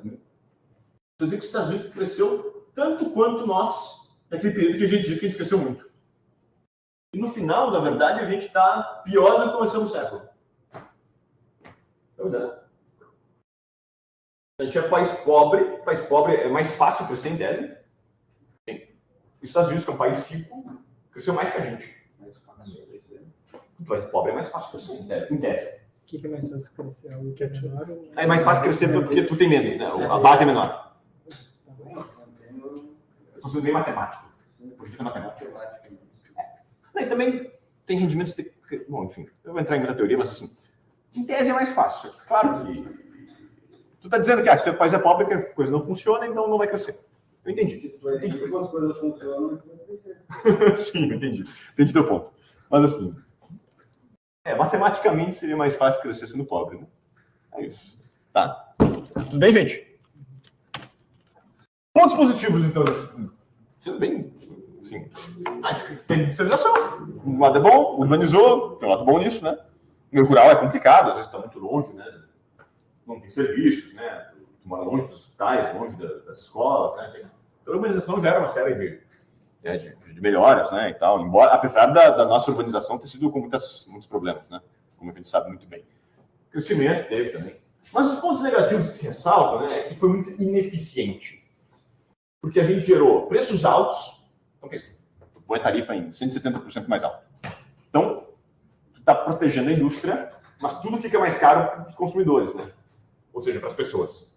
dizendo que os Estados Unidos cresceu tanto quanto nós, naquele período que a gente diz que a gente cresceu muito. E no final, na verdade, a gente está pior do que começamos no século. É verdade. A gente é país pobre é mais fácil crescer em tese. Os Estados Unidos, que é um país rico, cresceu mais que a gente. O país pobre é mais fácil crescer em tese. O que é mais fácil crescer? O que é menor? É mais fácil crescer porque tu tem menos, né? A base é menor. Eu estou sendo bem matemático. Porque é matemático. E também tem rendimentos... Bom, enfim, eu vou entrar em muita teoria, mas assim, em tese é mais fácil. Claro que... Tu está dizendo que se o país é pobre, que a coisa não funciona, então não vai crescer. Eu entendi. Se tu entendi como as coisas funcionam, sim, eu entendi. Entendi teu ponto. Mas assim, matematicamente seria mais fácil crescer sendo pobre, né? É isso. Tá. Tudo bem, gente? Pontos positivos, então. Tudo bem? Sim. Tem industrialização. Um lado é bom, urbanizou, tem um lado bom nisso, né? O meio rural é complicado, às vezes está muito longe, né? Não tem serviços, né? Tu mora longe dos hospitais, longe das escolas, né? A urbanização gera uma série de melhoras, né? E tal, embora, apesar da nossa urbanização ter sido com muitos problemas, né? Como a gente sabe muito bem. Crescimento teve também. Mas os pontos negativos que ressaltam, né? É que foi muito ineficiente. Porque a gente gerou preços altos. Então, tu põe a tarifa em 170% mais alto. Então, tu está protegendo a indústria, mas tudo fica mais caro para os consumidores, né? Ou seja, para as pessoas.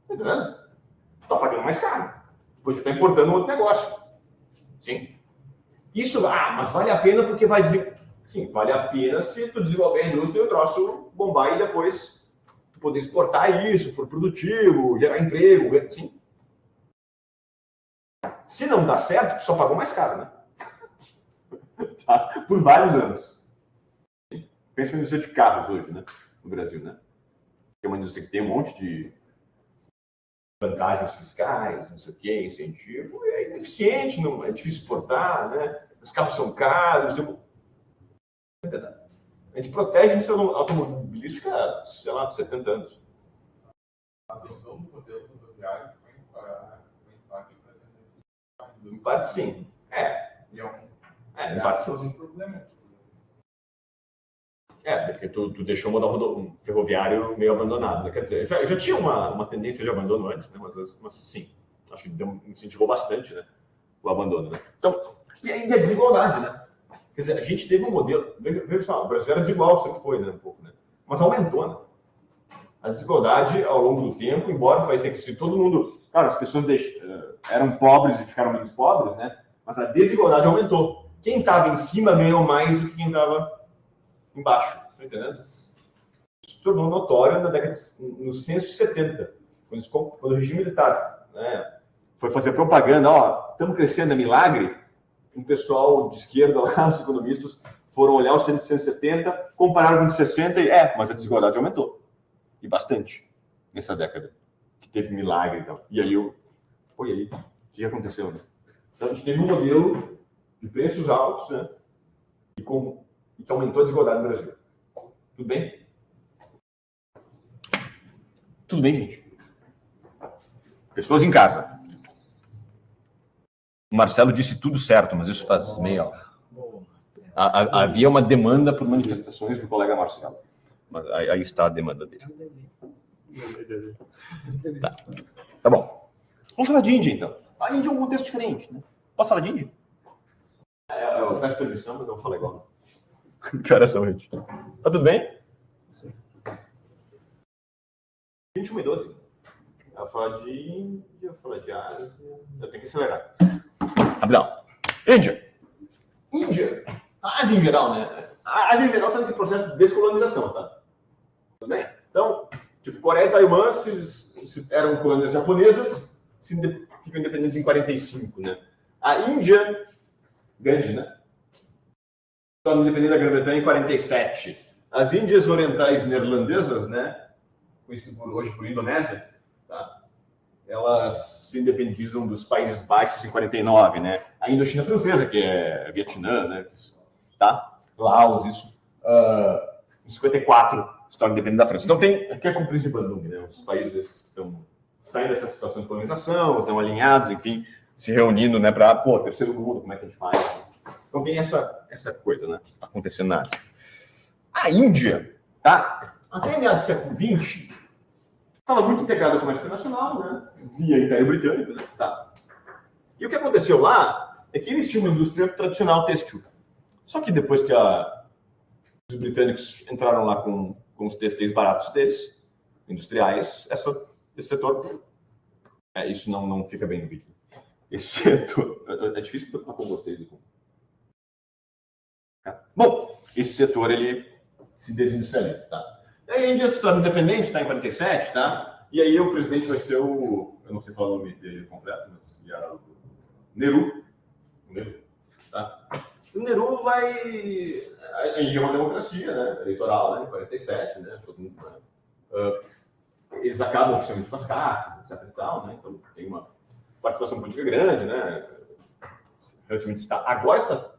Entendeu? Tu está pagando mais caro. Depois tu está importando outro negócio. Sim? Isso, mas vale a pena porque vai dizer... Sim, vale a pena se tu desenvolver a indústria e o troço bombar e depois tu poder exportar isso, for produtivo, gerar emprego, sim. Se não dá certo, tu só pagou mais caro, né? Tá? Por vários anos. Pensa na indústria de carros hoje, né? No Brasil, né? É uma indústria que tem um monte de vantagens fiscais, não sei o quê, incentivo. É ineficiente, não é difícil exportar, né? Os carros são caros. A gente protege a indústria automobilística há, sei lá, 70 anos. A adoção do modelo rodoviário foi em parte para a tendência. Em parte, sim. E é Em parte, sim. um problema. Porque tu deixou o modal ferroviário meio abandonado, né? Quer dizer, já tinha uma tendência de abandono antes, né? Mas sim, acho que incentivou bastante, né? O abandono, né? Então, e aí a desigualdade, né? Quer dizer, a gente teve um modelo, veja só, o Brasil era desigual, sempre foi, né? Um pouco, né? Mas aumentou, né? A desigualdade ao longo do tempo, embora o país tenha crescido, todo mundo, claro, as pessoas eram pobres e ficaram menos pobres, né? Mas a desigualdade aumentou. Quem estava em cima ganhou mais do que quem estava embaixo, tá entendendo? Isso se tornou notório no censo de 70, quando o regime militar, né, foi fazer propaganda, ó, estamos crescendo, é milagre. Um pessoal de esquerda lá, os economistas, foram olhar o censo de 170, compararam com o de 60 e mas a desigualdade aumentou. E bastante nessa década, que teve milagre e tal. E aí, o que aconteceu, né? Então, a gente teve um modelo de preços altos, né? E que aumentou a desigualdade no Brasil. Tudo bem? Tudo bem, gente? Pessoas em casa. O Marcelo disse tudo certo, mas isso faz meia hora. Havia uma demanda por manifestações do colega Marcelo. Mas aí está a demanda dele. Tá bom. Vamos falar de Índia, então. A Índia é um contexto diferente, né? Posso falar de Índia? Eu peço permissão, mas eu vou falar igual. Que horas são, gente? Tá tudo bem? Sim. 21h12. Eu vou falar de Índia, eu vou falar de Ásia. Eu tenho que acelerar. Rapidão. Índia. A Ásia em geral, né? A Ásia em geral está naquele processo de descolonização, tá? Tudo bem? Então, tipo, Coreia e Taiwan eram colônias japonesas, ficam independentes em 45, né? A Índia, grande, né? Torna independente da Grã-Bretanha em 47. As Índias Orientais Neerlandesas, né? Conhecido hoje por Indonésia, tá? Elas se independizam dos Países Baixos em 49, né? A Indochina Francesa, que é Vietnã, né? Tá? Laos, isso. Em 54, se torna independente da França. Então tem aqui a Conferência de Bandung, né? Os países estão saindo dessa situação de colonização, estão alinhados, enfim, se reunindo, né? Para, terceiro mundo, como é que a gente faz? Então tem essa coisa, né? Acontecendo na Ásia. A Índia, tá? Até meados do século XX, estava muito integrada ao comércio internacional, né? Via Império Britânico, né? Tá. E o que aconteceu lá é que eles tinham uma indústria tradicional têxtil. Só que depois que os britânicos entraram lá com os têxteis baratos deles, industriais, esse setor... isso não fica bem no vídeo. Esse setor... É difícil preocupar com vocês. Bom, esse setor, ele se desindustrializa, tá? Aí a Índia se torna independente, tá? Em 47, tá? E aí o presidente vai ser eu não sei falar o nome dele completo, mas era o Nehru, tá? O Nehru vai... A Índia é uma democracia, né? Eleitoral, né? Em 47, né? Todo mundo, né? Eles acabam oficialmente com as castas, etc e tal, né? Então tem uma participação política grande, né? Relativamente está... Agora,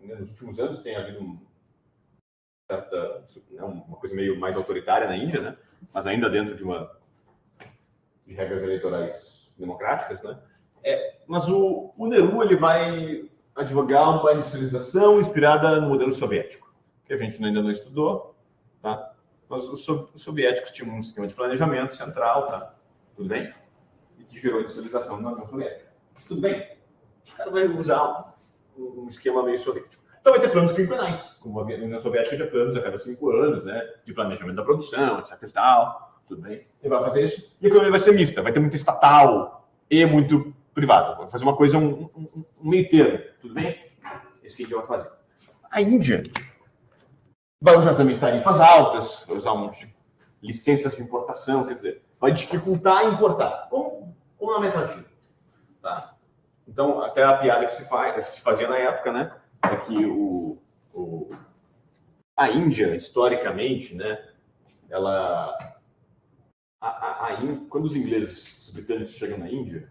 nos últimos anos, tem havido uma coisa meio mais autoritária na Índia, né? Mas ainda dentro de regras eleitorais democráticas, né? Mas o Nehru, ele vai advogar uma industrialização inspirada no modelo soviético, que a gente ainda não estudou, tá? Mas os soviéticos tinham um sistema de planejamento central, tá? Tudo bem? E que gerou industrialização na União Soviética. Tudo bem? O cara vai usar um esquema meio soviético. Então vai ter planos quinquenais, como a União Soviética tinha planos a cada 5 anos, né? De planejamento da produção, etc e tal. Tudo bem? Ele vai fazer isso. E a economia vai ser mista. Vai ter muito estatal e muito privado. Vai fazer uma coisa, um meio termo. Tudo bem? Isso que a gente vai fazer. A Índia vai usar também tarifas altas, vai usar um monte de licenças de importação, quer dizer, vai dificultar importar, como na América Latina. Tá? Então, até a piada que se fazia na época, né, é que a Índia, historicamente, né, quando os ingleses, os britânicos chegam na Índia,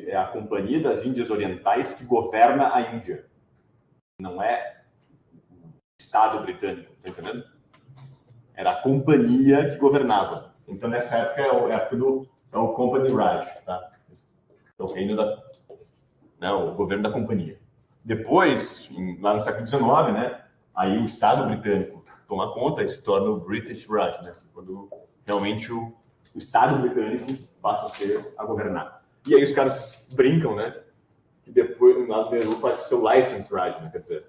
é a Companhia das Índias Orientais que governa a Índia. Não é o Estado britânico, tá entendendo? Era a companhia que governava. Então, nessa época, é a época do Company Raj, tá? É o reino o governo da companhia. Depois, lá no século XIX, né, aí o Estado britânico toma conta e se torna o British Raj, né? Quando realmente o Estado britânico passa a governar. E aí os caras brincam, né? Que depois, no lado do Nehru, passa a ser o License Raj, né? Quer dizer,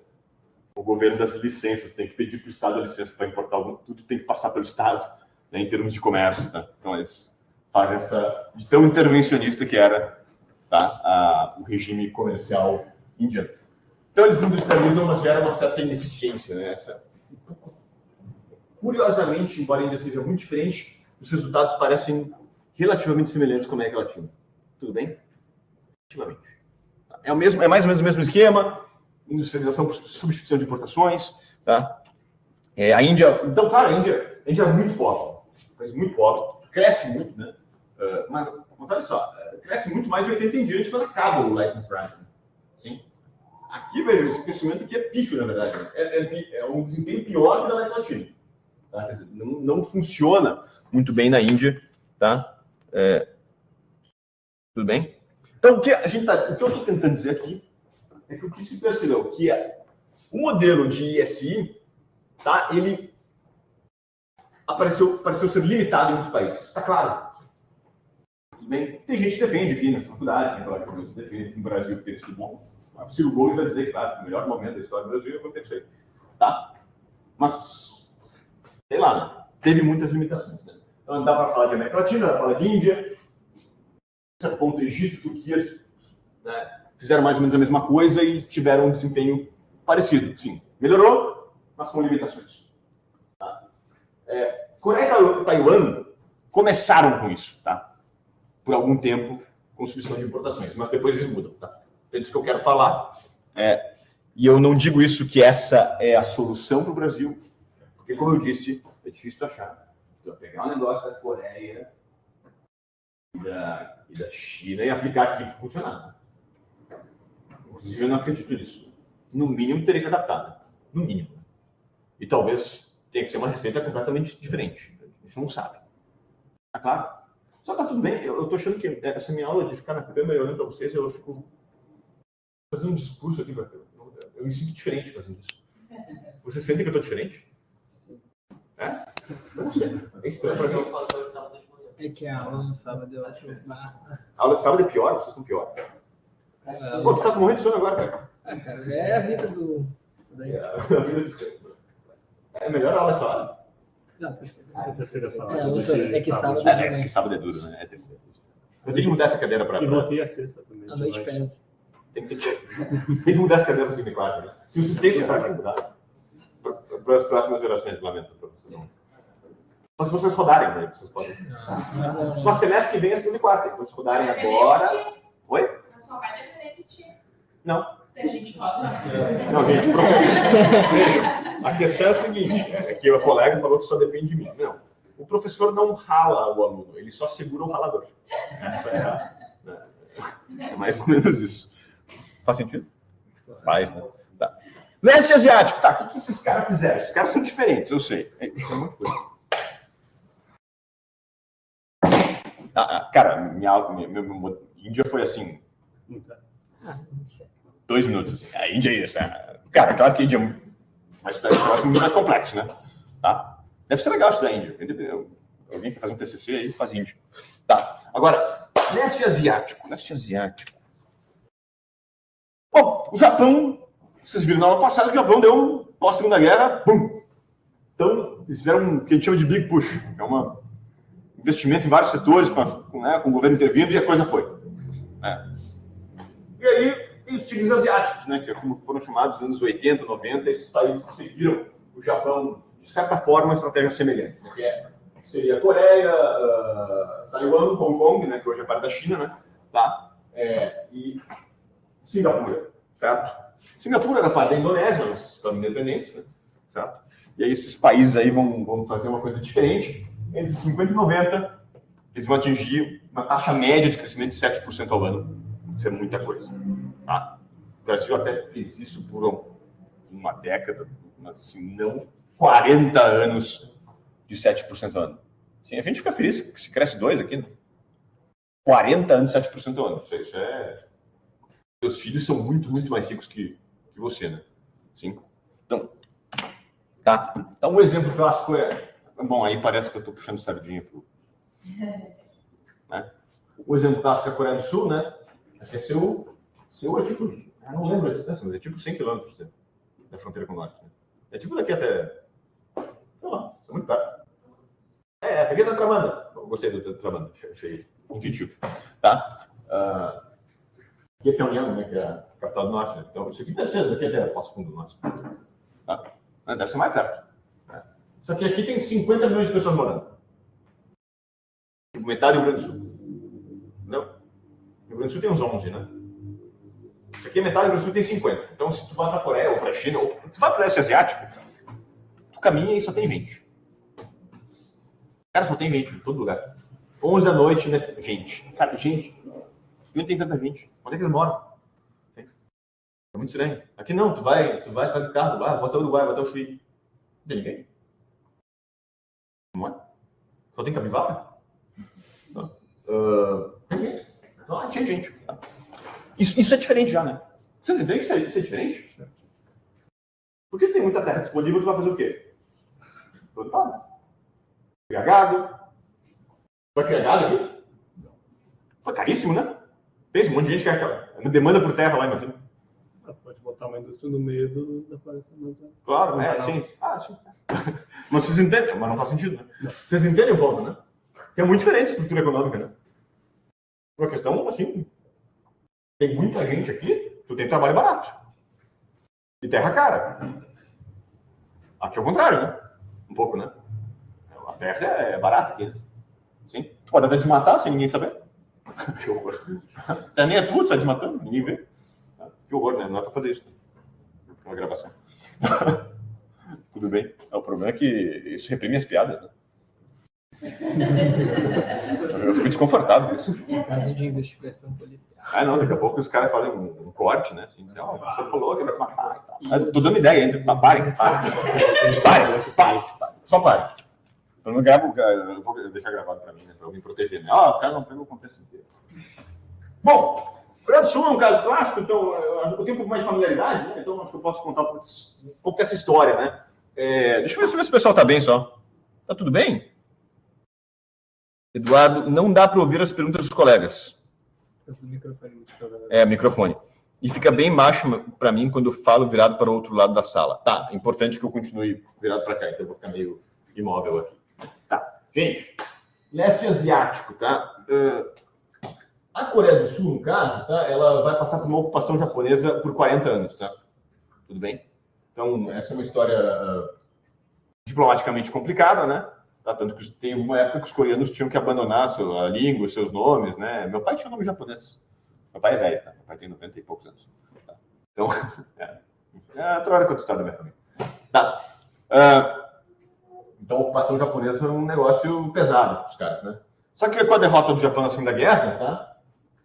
o governo das licenças, tem que pedir para o Estado a licença para importar tudo tem que passar pelo Estado, né, em termos de comércio. Tá? Então, eles fazem de tão intervencionista que era, tá, o regime comercial indiano. Então, eles industrializam, mas gera uma certa ineficiência. Né? Curiosamente, embora a Índia seja muito diferente, os resultados parecem relativamente semelhantes com a América Latina. Tudo bem? Relativamente. É mais ou menos o mesmo esquema. Industrialização por substituição de importações, tá? A Índia, então, claro, a Índia é muito pobre, mas muito pobre, cresce muito, né? Mas olha só, cresce muito mais de 80 em diante quando acaba o license Raj, né? Sim. Aqui, veja, esse crescimento aqui é pífio, na verdade, né? É um desempenho pior que na América Latina, tá? Quer dizer, não funciona muito bem na Índia, tá? Tudo bem? Então, o que eu estou tentando dizer aqui é que o que se percebeu que o modelo de ISI, tá, ele pareceu ser limitado em muitos países. Está claro. Tudo bem? Tem gente que defende aqui nessa faculdade, tem falar que o defende que no Brasil teria sido bom. O Ciro Gomes vai dizer que, claro, o melhor momento da história do Brasil aconteceu. Tá? Mas, sei lá, né? Teve muitas limitações. Né? Então, dá para falar de América Latina, dá para falar de Índia, certo ponto, Egito, Turquia, né? Fizeram mais ou menos a mesma coisa e tiveram um desempenho parecido. Sim, melhorou, mas com limitações. Tá? Coreia e Taiwan começaram com isso, tá? Por algum tempo, com substituição de importações, mas depois eles mudam. Tá? É disso que eu quero falar. E eu não digo isso que essa é a solução para o Brasil, porque, como eu disse, é difícil de achar. Então, pegar um negócio da Coreia e da China e aplicar aqui e funcionar. Inclusive, eu não acredito nisso. No mínimo, teria que adaptar. Né? No mínimo. E talvez tenha que ser uma receita completamente diferente. A gente não sabe. Tá claro? Só tá tudo bem. Eu tô achando que essa minha aula de ficar na câmera olhando para vocês, eu fico fazendo um discurso aqui. Eu me sinto diferente fazendo isso. Vocês sentem que eu tô diferente? Sim. Eu não sei. É estranho para mim. É que a aula no sábado é ótimo. A aula de sábado é pior? Vocês estão pior? Pô, tu tá morrendo de sono agora, cara. Cara, é a vida do estudante. A vida do estudante. É melhor a aula essa hora? Não, prefiro. Eu prefiro essa É, aula. é que sábado Porque sábado é duro, né? É terceiro. Eu tenho que mudar essa cadeira para. E voltei a sexta também. a noite pesa. Tem que mudar essa cadeira para segunda e quarta, né? Se vocês têm esse quarto, tem que mudar. Para as próximas gerações, lamento para vocês. Não. Só se vocês rodarem, né? Vocês podem. Mas semestre que vem é segunda e quarta. Então, se rodarem agora. Oi? Mas só vai depender de ti. Não. Se a gente roda. Não, gente, veja, a questão é a seguinte, é que o colega falou que só depende de mim. Não, o professor não rala o aluno, ele só segura o ralador. Essa é mais ou menos isso. Faz sentido? Faz, né? Tá. Leste asiático, tá, o que esses caras fizeram? Esses caras são diferentes, eu sei. Tem um monte de coisa. Cara, minha Índia foi assim... Não sei. 2 minutos, assim. A Índia é isso. Cara, claro que a Índia é muito mais complexo, né? Tá? Deve ser legal estudar Índia. Alguém quer fazer um TCC aí, faz Índia. Tá. Agora, leste asiático. Bom, o Japão, vocês viram na aula passada, o Japão deu pós-segunda guerra, pum. Então, eles fizeram o que a gente chama de Big Push. É um investimento em vários setores, com o governo intervindo, e a coisa foi. E aí, tem os tigres asiáticos, né, que como foram chamados nos anos 80, 90, esses países que seguiram o Japão, de certa forma, uma estratégia semelhante. Né, que seria a Coreia, Taiwan, Hong Kong, né, que hoje é parte da China, né, tá? E Singapura, certo? Singapura era parte da Indonésia, nós estamos independentes, né? Certo? E aí esses países aí vão fazer uma coisa diferente. Entre 50 e 90, eles vão atingir uma taxa média de crescimento de 7% ao ano. Isso é muita coisa. Tá? O Brasil até fez isso por uma década, mas assim, não 40 anos de 7% ao ano. Assim, a gente fica feliz que se cresce 2 aqui, né? 40 anos, 7% ao ano. Isso é... Seus filhos são muito, muito mais ricos que você, né? Sim. Então, tá. Então, um exemplo clássico é... Bom, aí parece que eu estou puxando sardinha pro... Né? O exemplo clássico é a Coreia do Sul, né? Acho que é Seul é tipo... Eu não lembro a distância, mas é tipo 100 km da fronteira com o norte. Né? É tipo daqui até... Sei lá, é muito perto. Peguei da Ultramanda. Gostei do Ultramanda, achei intuitivo. Tá? Aqui é Pyongyang, né, que é a capital do norte. Né? Então, isso aqui deve ser daqui até Passo Fundo do norte. Tá? Deve ser mais perto. Né? Só que aqui tem 50 milhões de pessoas morando. Tipo, metade do Rio Grande do Sul. Não? O Rio Grande do Sul tem uns 11, né? Isso aqui é metade do Rio Grande do Sul tem 50. Então, se tu vai para a Coreia ou para a China, ou tu vai para o leste asiático, tu caminha e só tem 20. Cara, só tem gente em todo lugar. 11 da noite, né? Gente. Cara, gente. Não tem tanta gente. Onde é que eles moram? É muito estranho. Aqui não, tu vai para o carro, vai até o Uruguai, vai até o Chuí. Não tem ninguém. Não é? Só tem capivara? Não. Ninguém. Não, tinha gente. Isso é diferente já, né? Vocês entendem que isso é diferente? Porque tem muita terra disponível, tu vai fazer o quê? Plantar. Criar gado. Vai criar gado aqui? Foi caríssimo, né? Pensa, um monte de gente quer demanda por terra lá, imagina. Pode botar uma indústria no meio da floresta amazônica. Claro, sim. Sim. Mas vocês entendem, mas não faz sentido, né? Não. Vocês entendem o ponto, né? Que é muito diferente a estrutura econômica, né? Uma questão, assim, tem muita gente aqui, tu tem trabalho barato. E terra cara. Aqui é o contrário, né? Um pouco, né? A terra é barata aqui, né? Sim. Tu pode até desmatar sem ninguém saber. Que horror. Nem é tu, tu tá desmatando, ninguém vê. Que horror, né? Não é pra fazer isso. Uma gravação. Tudo bem. O problema é que isso reprime as piadas, né? Eu fico desconfortável com isso. Caso de investigação policial. Não, daqui a pouco os caras fazem um corte, né? Assim, dizem, o professor falou que vai te matar e tal. Tô dando ideia ainda. Parem. Só parem. Eu não gravo, eu vou deixar gravado pra mim, né? Pra eu me proteger, né? O cara não pegou o contexto inteiro. Bom, Coreia do Sul é um caso clássico, então eu tenho um pouco mais de familiaridade, né? Então acho que eu posso contar um pouco dessa história, né? Deixa eu ver se o pessoal tá bem só. Tá tudo bem? Eduardo, não dá para ouvir as perguntas dos colegas. Microfone. E fica bem baixo para mim quando eu falo virado para o outro lado da sala. Tá, é importante que eu continue virado para cá, então eu vou ficar meio imóvel aqui. Tá, gente, leste asiático, tá? A Coreia do Sul, no caso, tá? Ela vai passar por uma ocupação japonesa por 40 anos, tá? Tudo bem? Então, essa é uma história diplomaticamente complicada, né? Tá? Tanto que tem uma época que os coreanos tinham que abandonar a língua, os seus nomes, né? Meu pai tinha um nome japonês. Meu pai é velho, tá? Meu pai tem 90 e poucos anos. Tá? Então, outra hora que eu estou da minha família. Tá. Então, a ocupação japonesa é um negócio pesado para os caras, né? Só que com a derrota do Japão na Segunda Guerra, tá?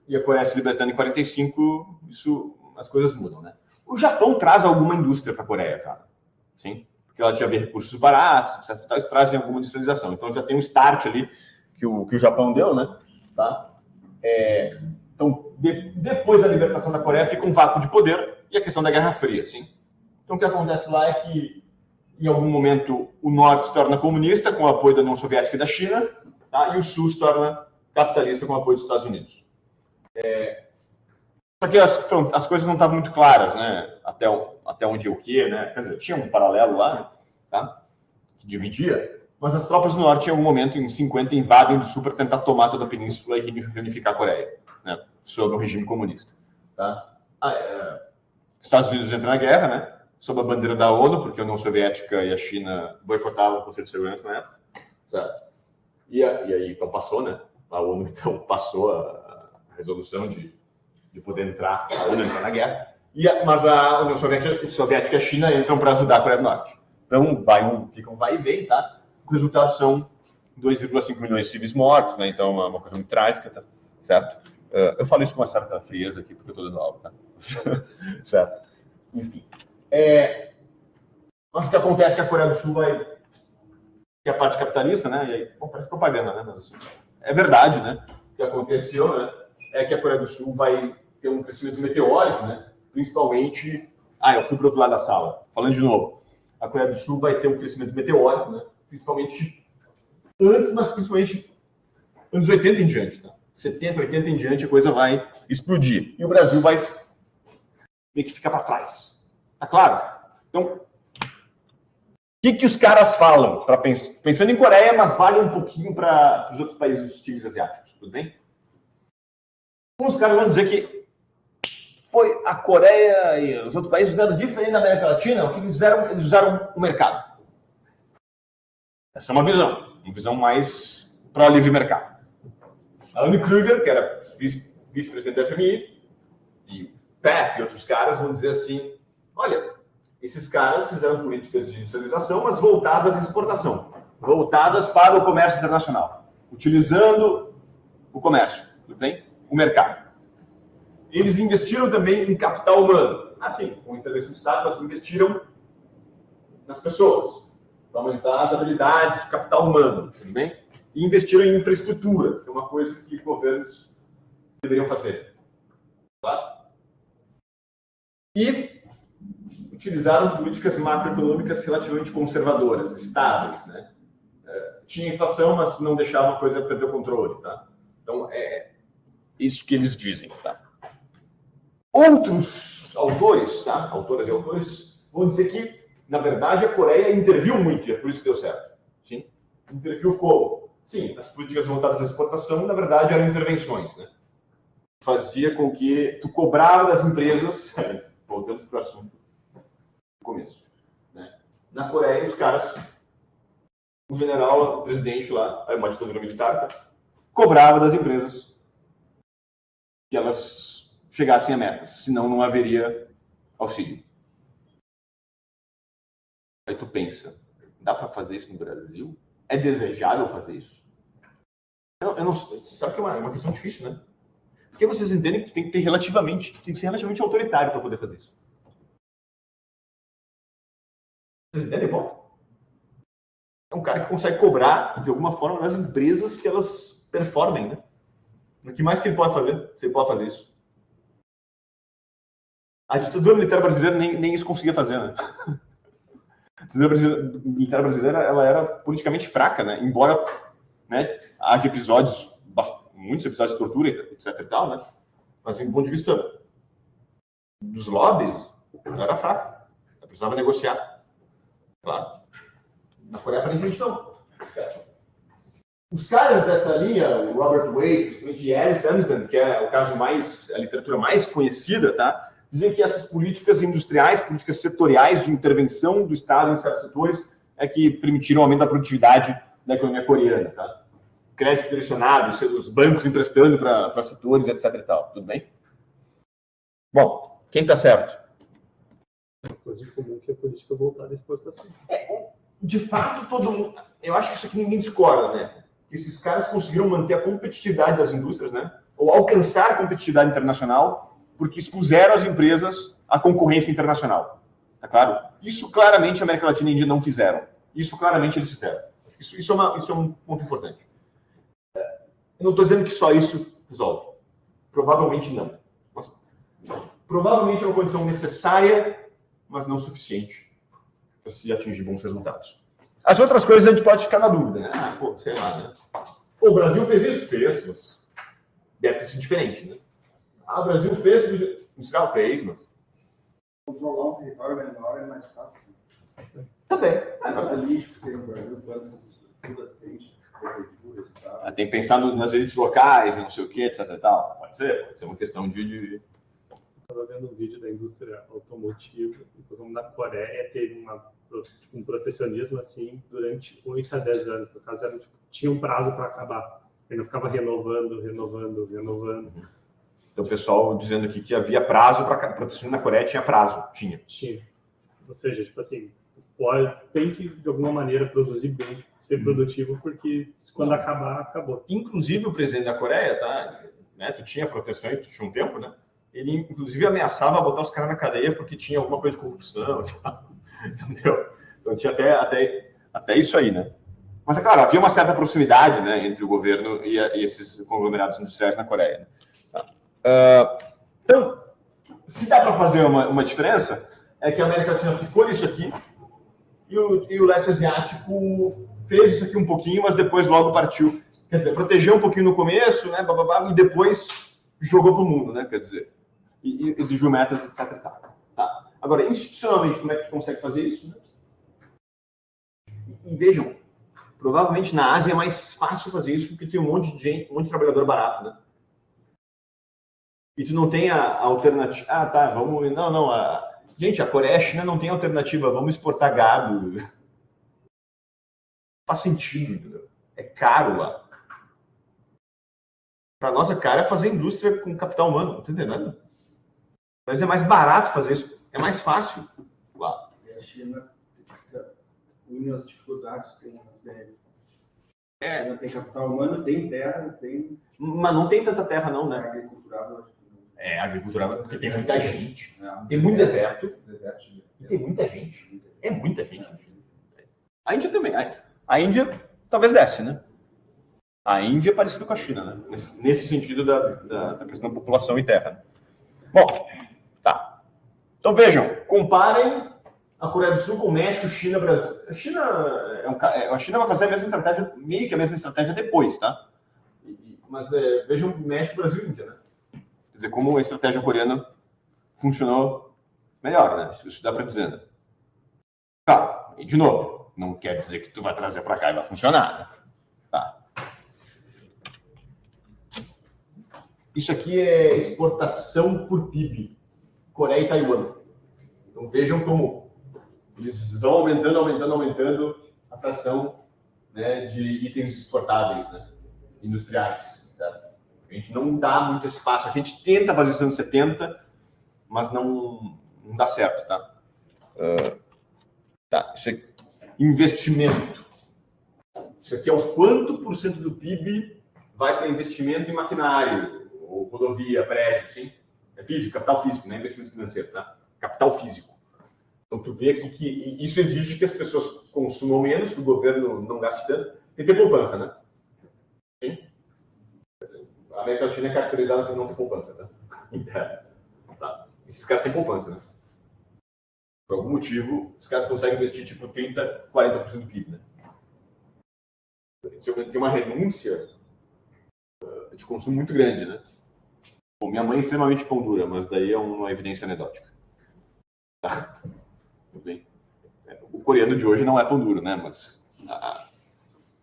E a Coreia se libertando em 45, as coisas mudam, né? O Japão traz alguma indústria para a Coreia já, sim? Porque ela já vê recursos baratos, etc. Eles trazem alguma industrialização. Então, já tem um start ali que o Japão deu, né? Tá? Então, depois da libertação da Coreia, fica um vácuo de poder e a questão da Guerra Fria, sim? Então, o que acontece lá é que, em algum momento, o Norte se torna comunista com o apoio da União Soviética e da China, tá? E o Sul se torna capitalista com o apoio dos Estados Unidos. Só que as coisas não estavam muito claras, né? Até onde é o quê, né? Quer dizer, tinha um paralelo lá, né? Tá? Que dividia, mas as tropas do Norte, em algum momento, em 50, invadem do Sul para tentar tomar toda a península e reunificar a Coreia, né? Sob o regime comunista. Tá? Estados Unidos entram na guerra, né? Sob a bandeira da ONU, porque a União Soviética e a China boicotavam o Conselho de Segurança na época. Certo? E aí, então, passou, né? A ONU, então, passou a resolução de de poder entrar na guerra. Mas a União Soviética e a China entram para ajudar a Coreia do Norte. Então, fica um vai e vem, tá? Os resultados são 2,5 milhões de civis mortos, né? Então, é uma coisa muito trágica, tá? Certo? Eu falo isso com uma certa frieza aqui, porque eu estou dando aula, tá? Certo? Enfim. Mas o que acontece é que a Coreia do Sul vai... que é a parte capitalista, né? E aí, bom, parece propaganda, né? Mas é verdade, né? O que aconteceu, né? É que a Coreia do Sul vai ter um crescimento meteórico, né? Principalmente... eu fui para o outro lado da sala. Falando de novo. A Coreia do Sul vai ter um crescimento meteórico, né? Principalmente antes, mas principalmente anos 80 em diante, tá? 70, 80 em diante, a coisa vai explodir. E o Brasil vai meio que ficar para trás. Tá claro? Então, o que os caras falam? Pensando em Coreia, mas vale um pouquinho para os outros países dos tigres asiáticos, tudo bem? Os caras vão dizer que foi a Coreia e os outros países fizeram diferente da América Latina. O que eles fizeram? Eles usaram o mercado. Essa é uma visão mais para o livre mercado. A Anne Kruger, que era vice-presidente da FMI, e o PEP e outros caras vão dizer assim, olha, esses caras fizeram políticas de industrialização, mas voltadas à exportação, voltadas para o comércio internacional, utilizando o comércio, tudo bem? O mercado. Eles investiram também em capital humano, assim, com intervenção do Estado, mas investiram nas pessoas, para aumentar as habilidades do capital humano, tudo bem? E investiram em infraestrutura, que é uma coisa que governos deveriam fazer. Claro? E utilizaram políticas macroeconômicas relativamente conservadoras, estáveis, né? Tinha inflação, mas não deixava a coisa perder o controle, tá? Então, é isso que eles dizem, tá? Outros autores, tá? Autoras e autores, vão dizer que, na verdade, a Coreia interviu muito, e é por isso que deu certo. Sim? Interviu como? Sim, as políticas voltadas à exportação, na verdade, eram intervenções, né? Fazia com que tu cobrava das empresas, voltando para o assunto do começo, né? Na Coreia, os caras, o general, o presidente lá, uma ditadura militar, tá? Cobrava das empresas que elas chegassem a metas, senão não haveria auxílio. Aí tu pensa, dá para fazer isso no Brasil? É desejável fazer isso? Eu não sei, sabe que é uma questão difícil, né? Porque vocês entendem que tu tem que ser relativamente autoritário para poder fazer isso. Vocês entendem, bom? É um cara que consegue cobrar, de alguma forma, das empresas que elas performem, né? O que mais que ele pode fazer? Se ele pode fazer isso. A ditadura militar brasileira nem isso conseguia fazer, né? A ditadura militar brasileira, ela era politicamente fraca, né? Embora, né, haja muitos episódios de tortura, etc e tal, né? Mas, do ponto de vista dos lobbies, ela era fraca. Ela precisava negociar. Claro. Na Coreia, aparentemente, não. Os caras dessa linha, o Robert Wade, principalmente Alice Amsden, que é a literatura mais conhecida, tá? Dizem que essas políticas industriais, políticas setoriais de intervenção do Estado em certos setores é que permitiram o aumento da produtividade da economia coreana, tá? Crédito direcionado, os bancos emprestando para setores, etc e tal. Tudo bem? Bom, quem está certo? Uma coisa comum que é a política voltada à exportação. De fato, todo mundo... Eu acho que isso aqui ninguém discorda, né? Que esses caras conseguiram manter a competitividade das indústrias, né? Ou alcançar a competitividade internacional porque expuseram as empresas à concorrência internacional. Tá claro? Isso claramente a América Latina e a Índia não fizeram. Isso claramente eles fizeram. Isso é um ponto importante. Eu não estou dizendo que só isso resolve. Provavelmente não. Mas, provavelmente é uma condição necessária, mas não suficiente para se atingir bons resultados. As outras coisas a gente pode ficar na dúvida, né? Sei lá, né? O Brasil fez isso? Fez, mas deve ter sido diferente, né? O Brasil fez, o industrial fez, mas... Controlar um território menor é mais fácil. Também. Políticos tem no Brasil, planos de estrutura, prefeituras, tá? Tem que pensar nas elites locais, não sei o que, etc e tal. Pode ser uma questão de... Estava vendo um vídeo da indústria automotiva, e como na Coreia teve um protecionismo assim durante 8 a 10 anos. No caso, tinha um prazo para acabar. Ele não ficava renovando. Então, o pessoal dizendo aqui que havia prazo para proteção na Coreia, tinha prazo. Tinha. Ou seja, tipo assim, tem que, de alguma maneira, produzir bem, ser produtivo, porque quando acabar, acabou. Inclusive, o presidente da Coreia, tá? Né, tu tinha proteção e tu tinha um tempo, né? Ele, inclusive, ameaçava botar os caras na cadeia porque tinha alguma coisa de corrupção, entendeu? Então, tinha até isso aí, né? Mas, é claro, havia uma certa proximidade, né, entre o governo e esses conglomerados industriais na Coreia. Né? Então, se dá para fazer uma diferença, é que a América Latina ficou nisso aqui e o leste asiático fez isso aqui um pouquinho, mas depois logo partiu. Quer dizer, protegeu um pouquinho no começo, né, e depois jogou para o mundo, né, quer dizer, e exigiu metas, etc. Tá. Agora, institucionalmente, como é que consegue fazer isso? Né? E vejam, provavelmente na Ásia é mais fácil fazer isso porque tem um monte de gente, um monte de trabalhador barato, né? E tu não tem a alternativa. Ah, tá, vamos. Não. Gente, a Coreia e a China não tem alternativa. Vamos exportar gado. Faz sentido, entendeu? É caro lá. Para nós é caro é fazer indústria com capital humano, não tá entendendo? Mas é mais barato fazer isso. É mais fácil lá. E a China une as dificuldades que tem nas BR. Não tem capital humano, tem terra, tem. Mas não tem tanta terra, não, né? Agricultural. Agricultural, porque tem muita gente. Tem muito deserto. E tem muita gente. É muita gente. A Índia também. A Índia talvez desce, né? A Índia é parecida com a China, né? Nesse sentido da questão da população e terra. Bom, tá. Então vejam, comparem a Coreia do Sul com o México, China, Brasil. A China vai fazer a mesma estratégia, meio que a mesma estratégia depois, tá? Mas vejam México, Brasil e Índia, né? Quer dizer, como a estratégia coreana funcionou melhor, né? Isso dá para dizer, né? Tá, e de novo, não quer dizer que tu vai trazer para cá e vai funcionar, né? Tá. Isso aqui é exportação por PIB, Coreia e Taiwan. Então vejam como eles vão aumentando a fração, né, de itens exportáveis, né, industriais. Certo? A gente não dá muito espaço. A gente tenta fazer isso nos anos 70, mas não dá certo, tá? Tá, isso aqui, investimento. Isso aqui é o quanto por cento do PIB vai para investimento em maquinário, ou rodovia, prédio, sim? É físico, capital físico, não é investimento financeiro, tá? Capital físico. Então, tu vê aqui que isso exige que as pessoas consumam menos, que o governo não gaste tanto. Tem que ter poupança, né? Sim? A América Latina é caracterizada por não ter poupança, tá? Tá. Esses caras têm poupança, né? Por algum motivo, os caras conseguem investir tipo 30%, 40% do PIB, né? Tem uma renúncia de consumo muito grande, né? Bom, minha mãe é extremamente pão dura, mas daí é uma evidência anedótica. Tá? Tudo bem. O coreano de hoje não é pão duro, né? Mas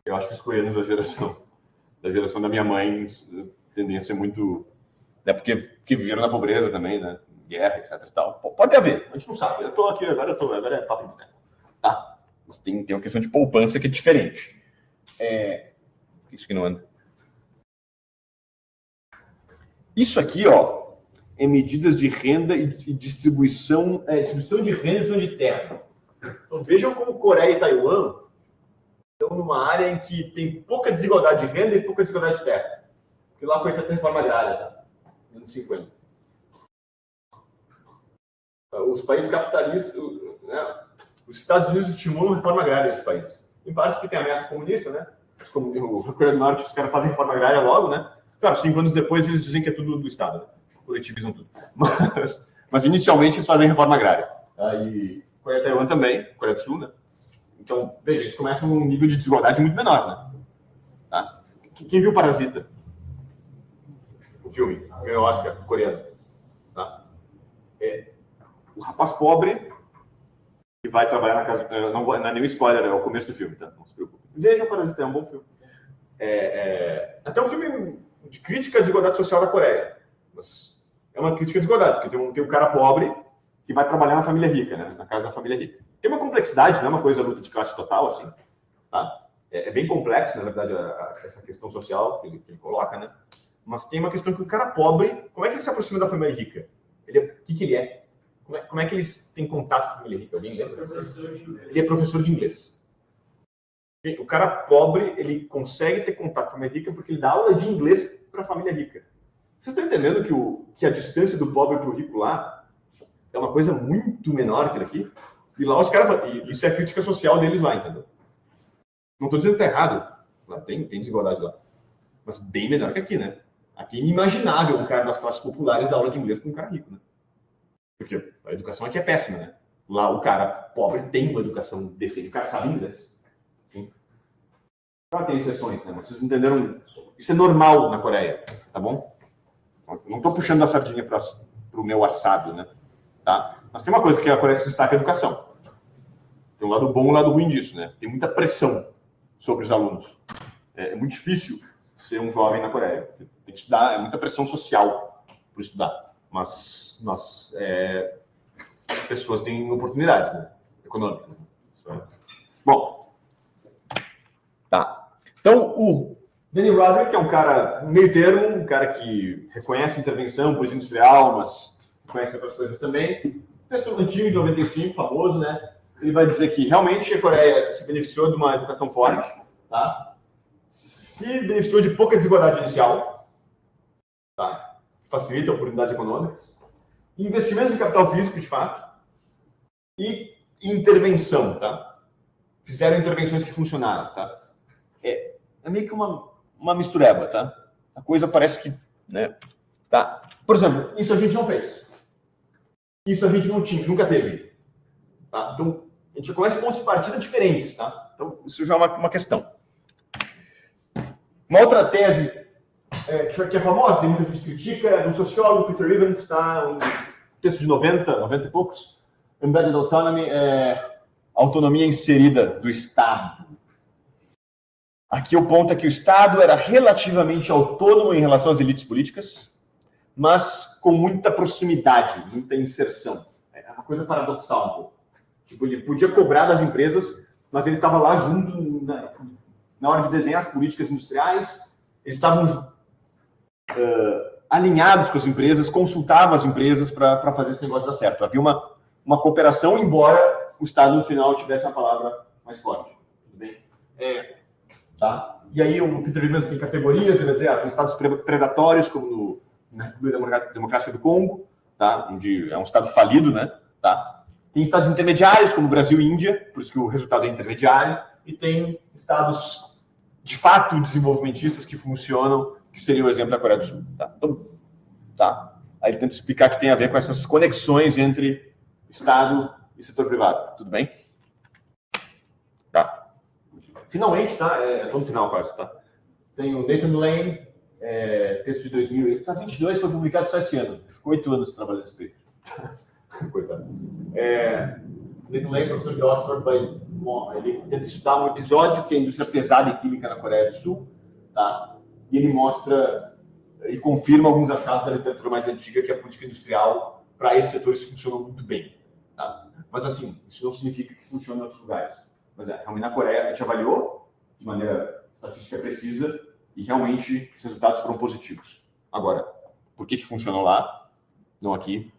eu acho que os coreanos da geração da minha mãe tendem a ser muito... Né? Porque viveram na pobreza também, né? Guerra, etc e tal. Pode haver, a gente não sabe. Eu tô aqui, agora é papo de tempo. Tá? Tem uma questão de poupança que é diferente. Isso que não anda. Isso aqui, ó, é medidas de renda e distribuição de renda e distribuição de terra. Então vejam como Coreia e Taiwan estão numa área em que tem pouca desigualdade de renda e pouca desigualdade de terra. Porque lá foi feita a reforma agrária, tá? Nos anos 50. Os países capitalistas, né? Os Estados Unidos estimulam a reforma agrária nesse país. Em parte porque tem a ameaça comunista, né? O Coreia do Norte, os caras fazem reforma agrária logo, né? Claro, 5 anos depois eles dizem que é tudo do Estado, né? Coletivizam tudo. Mas inicialmente eles fazem reforma agrária. E Coreia e Taiwan também, Coreia do Sul, né? Então, veja, eles começam num nível de desigualdade muito menor, né? Tá? Quem viu Parasita? O filme, ganhou Oscar, coreano. Tá? O rapaz pobre que vai trabalhar na casa... Não é nenhum spoiler, é o começo do filme, tá? Não se preocupe. Veja o Parasita, é um bom filme. Até um filme de crítica à desigualdade social da Coreia. Mas é uma crítica à desigualdade, porque tem um cara pobre que vai trabalhar na família rica, né? Na casa da família rica. Tem uma complexidade, não é uma coisa luta de classe total, assim. Tá? É bem complexo, na verdade, essa questão social que ele coloca, né? Mas tem uma questão que o cara pobre, como é que ele se aproxima da família rica? O que ele é? Como é que eles têm contato com a família rica? Alguém lembra? Ele é professor de inglês. O cara pobre, ele consegue ter contato com a família rica porque ele dá aula de inglês para a família rica. Vocês estão entendendo que a distância do pobre para o rico lá é uma coisa muito menor que daqui? E lá os caras... Isso é a crítica social deles lá, entendeu? Não estou dizendo que está errado. Lá tem desigualdade lá. Mas bem menor que aqui, né? Aqui é inimaginável um cara das classes populares dar aula de inglês com um cara rico, né? Porque a educação aqui é péssima, né? Lá o cara pobre tem uma educação decente. O cara sabe inglês. Sim. Claro, tem exceções, né? Mas vocês entenderam? Isso é normal na Coreia, tá bom? Não estou puxando a sardinha para o meu assado, né? Tá? Mas tem uma coisa que a Coreia se destaca: a educação. Tem um lado bom e um lado ruim disso, né? Tem muita pressão sobre os alunos. É muito difícil ser um jovem na Coreia. Tem que estudar, é muita pressão social para estudar. Mas as pessoas têm oportunidades, né? Econômicas. Né? Bom, tá. Então, o Danny Roderick, que é um cara meio termo, um cara que reconhece a intervenção, política industrial, mas reconhece outras coisas também. Texto antigo de 95, famoso, né? Ele vai dizer que realmente a Coreia se beneficiou de uma educação forte, tá? Se beneficiou de pouca desigualdade inicial, tá? Facilita oportunidades econômicas, investimentos em capital físico, de fato, e intervenção, tá? Fizeram intervenções que funcionaram, tá? É meio que uma mistureba, tá? A coisa parece que, né? Tá? Por exemplo, isso a gente não fez. Isso a gente não tinha, nunca teve. Tá? Então, a gente começa com pontos de partida diferentes, tá? Então, isso já é uma questão. Uma outra tese que é famosa, tem muita gente que critica, é do sociólogo Peter Evans, tá? Um texto de 90 e poucos. Embedded Autonomy, autonomia inserida do Estado. Aqui o ponto é que o Estado era relativamente autônomo em relação às elites políticas, mas com muita proximidade, muita inserção. É uma coisa paradoxal um pouco. Tipo, ele podia cobrar das empresas, mas ele estava lá junto na hora de desenhar as políticas industriais. Eles estavam alinhados com as empresas, consultavam as empresas para fazer esse negócio dar certo. Havia uma cooperação, embora o Estado no final tivesse uma palavra mais forte. Tudo bem? Tá? E aí o Peter Evans tem categorias, ele vai dizer, tem estados predatórios, como na República Democrática do Congo, tá? Onde é um estado falido, né? Tá? Tem estados intermediários, como Brasil e Índia, por isso que o resultado é intermediário, e tem estados, de fato, desenvolvimentistas que funcionam, que seria o exemplo da Coreia do Sul. Tá? Então, tá. Aí ele tenta explicar que tem a ver com essas conexões entre Estado e setor privado. Tudo bem? Tá. Finalmente, tá? Tô no final quase, tá? Tem o Nathan Lane, texto de 2000. Tá, 22 foi publicado só esse ano. Ficou 8 anos trabalhando nesse texto. Coitado. Nathan Lane, professor de Oxford, ele tenta estudar um episódio que é a indústria pesada e química na Coreia do Sul, tá? E ele mostra e confirma alguns achados da literatura mais antiga, que a política industrial para esses setores funcionou muito bem, tá? Mas assim, isso não significa que funcione em outros lugares. Mas realmente na Coreia a gente avaliou de maneira estatística precisa e realmente os resultados foram positivos. Agora, por que funcionou lá, não aqui,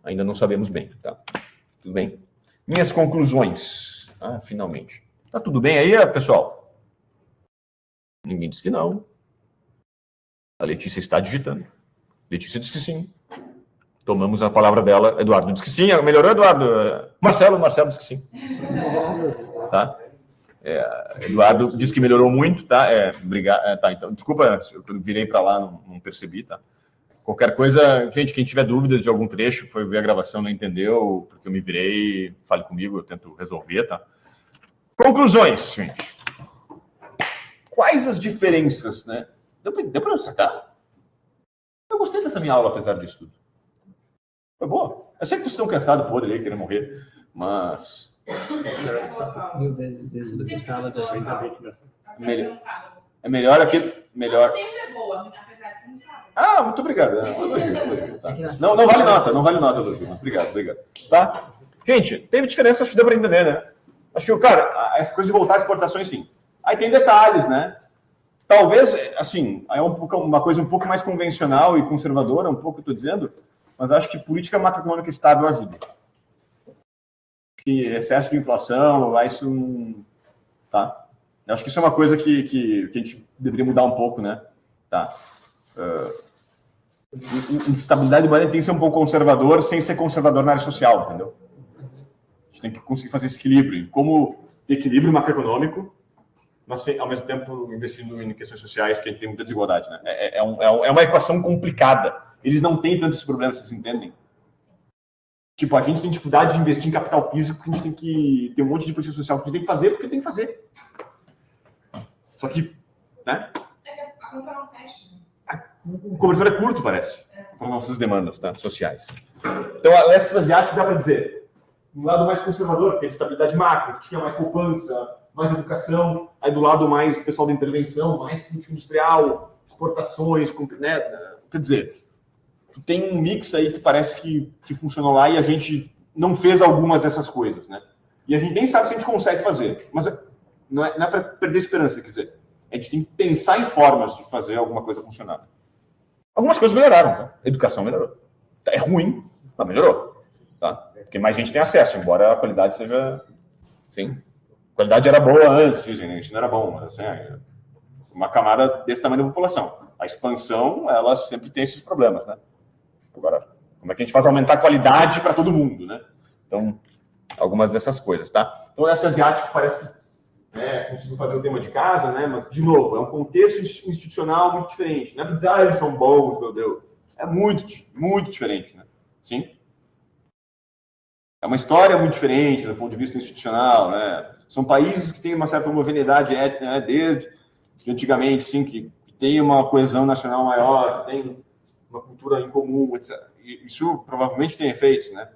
ainda não sabemos bem, tá? Tudo bem? Minhas conclusões. Finalmente. Tá tudo bem aí, pessoal? Ninguém disse que não. A Letícia está digitando. Letícia disse que sim. Tomamos a palavra dela. Eduardo disse que sim. Melhorou, Eduardo? Marcelo disse que sim. Tá? Eduardo disse que melhorou muito, tá? Tá, então, desculpa, eu virei para lá, não percebi, tá? Qualquer coisa, gente, quem tiver dúvidas de algum trecho, foi ver a gravação, não entendeu, porque eu me virei, fale comigo, eu tento resolver, tá? Conclusões, gente. Quais as diferenças, né? Deu para sacar? Eu gostei dessa minha aula, apesar disso tudo. Foi boa. Eu sei que vocês estão cansados, podre aí, querendo morrer, mas... Mil vezes isso do que sábado. É melhor aquilo. Melhor. Sempre é boa, apesar de ser no sábado. Muito obrigado. Elogio, tá? Não vale nota, elogio. Obrigado. Tá? Gente, teve diferença, acho que deu para entender, né? Acho que, cara, essa coisa de voltar às exportações, sim. Aí tem detalhes, né? talvez, assim, é uma coisa um pouco mais convencional e conservadora, um pouco, estou dizendo, mas acho que política macroeconômica estável ajuda. Que excesso de inflação, isso não... Tá? Eu acho que isso é uma coisa que a gente deveria mudar um pouco, né? Tá? Estabilidade monetária tem que ser um pouco conservador, sem ser conservador na área social, entendeu? A gente tem que conseguir fazer esse equilíbrio. Como equilíbrio macroeconômico, mas ao mesmo tempo investindo em questões sociais, que a gente tem muita desigualdade, né? É uma equação complicada. Eles não têm tantos problemas, vocês entendem? Tipo, a gente tem dificuldade de investir em capital físico, que a gente tem que ter um monte de política social que a gente tem que fazer, porque tem que fazer. Só que, né? A conta não fecha. O cobertor é curto, parece, para as nossas demandas, tá? Sociais. Então, esses asiáticos dá para dizer, do lado mais conservador, que é de estabilidade macro, que tinha mais poupança, mais educação, aí do lado mais o pessoal da intervenção, mais política industrial, exportações, né? Quer dizer, tem um mix aí que parece que funcionou lá e a gente não fez algumas dessas coisas, né? E a gente nem sabe se a gente consegue fazer, mas não é para perder esperança, quer dizer, a gente tem que pensar em formas de fazer alguma coisa funcionar. Algumas coisas melhoraram, tá? A educação melhorou. É ruim, mas melhorou. Tá? Porque mais gente tem acesso, embora a qualidade seja... Enfim, a qualidade era boa antes, dizem, né? Isso não era bom, mas assim, uma camada desse tamanho da população. A expansão, ela sempre tem esses problemas, né? Agora, como é que a gente faz aumentar a qualidade para todo mundo, né? Então, algumas dessas coisas, tá? Então, esse asiático parece que conseguiu fazer o tema de casa, né? Mas, de novo, é um contexto institucional muito diferente. Não é para dizer, eles são bons, meu Deus. É muito, muito diferente, né? Sim? É uma história muito diferente do ponto de vista institucional, né? São países que têm uma certa homogeneidade étnica, né? Desde antigamente, sim, que tem uma coesão nacional maior, que tem uma cultura em comum, etc. E isso provavelmente tem efeitos, né?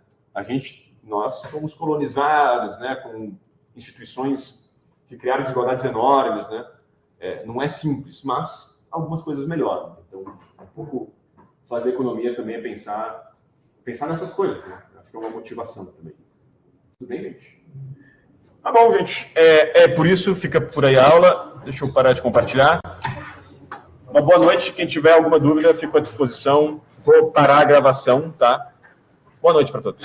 Nós fomos colonizados, né? Com instituições que criaram desigualdades enormes, né? Não é simples, mas algumas coisas melhoram. Então, um pouco fazer economia também é pensar nessas coisas, né? Acho que é uma motivação também. Tudo bem, gente? Tá bom, gente. Por isso, fica por aí a aula. Deixa eu parar de compartilhar. Uma boa noite. Quem tiver alguma dúvida, fico à disposição. Vou parar a gravação, tá? Boa noite para todos.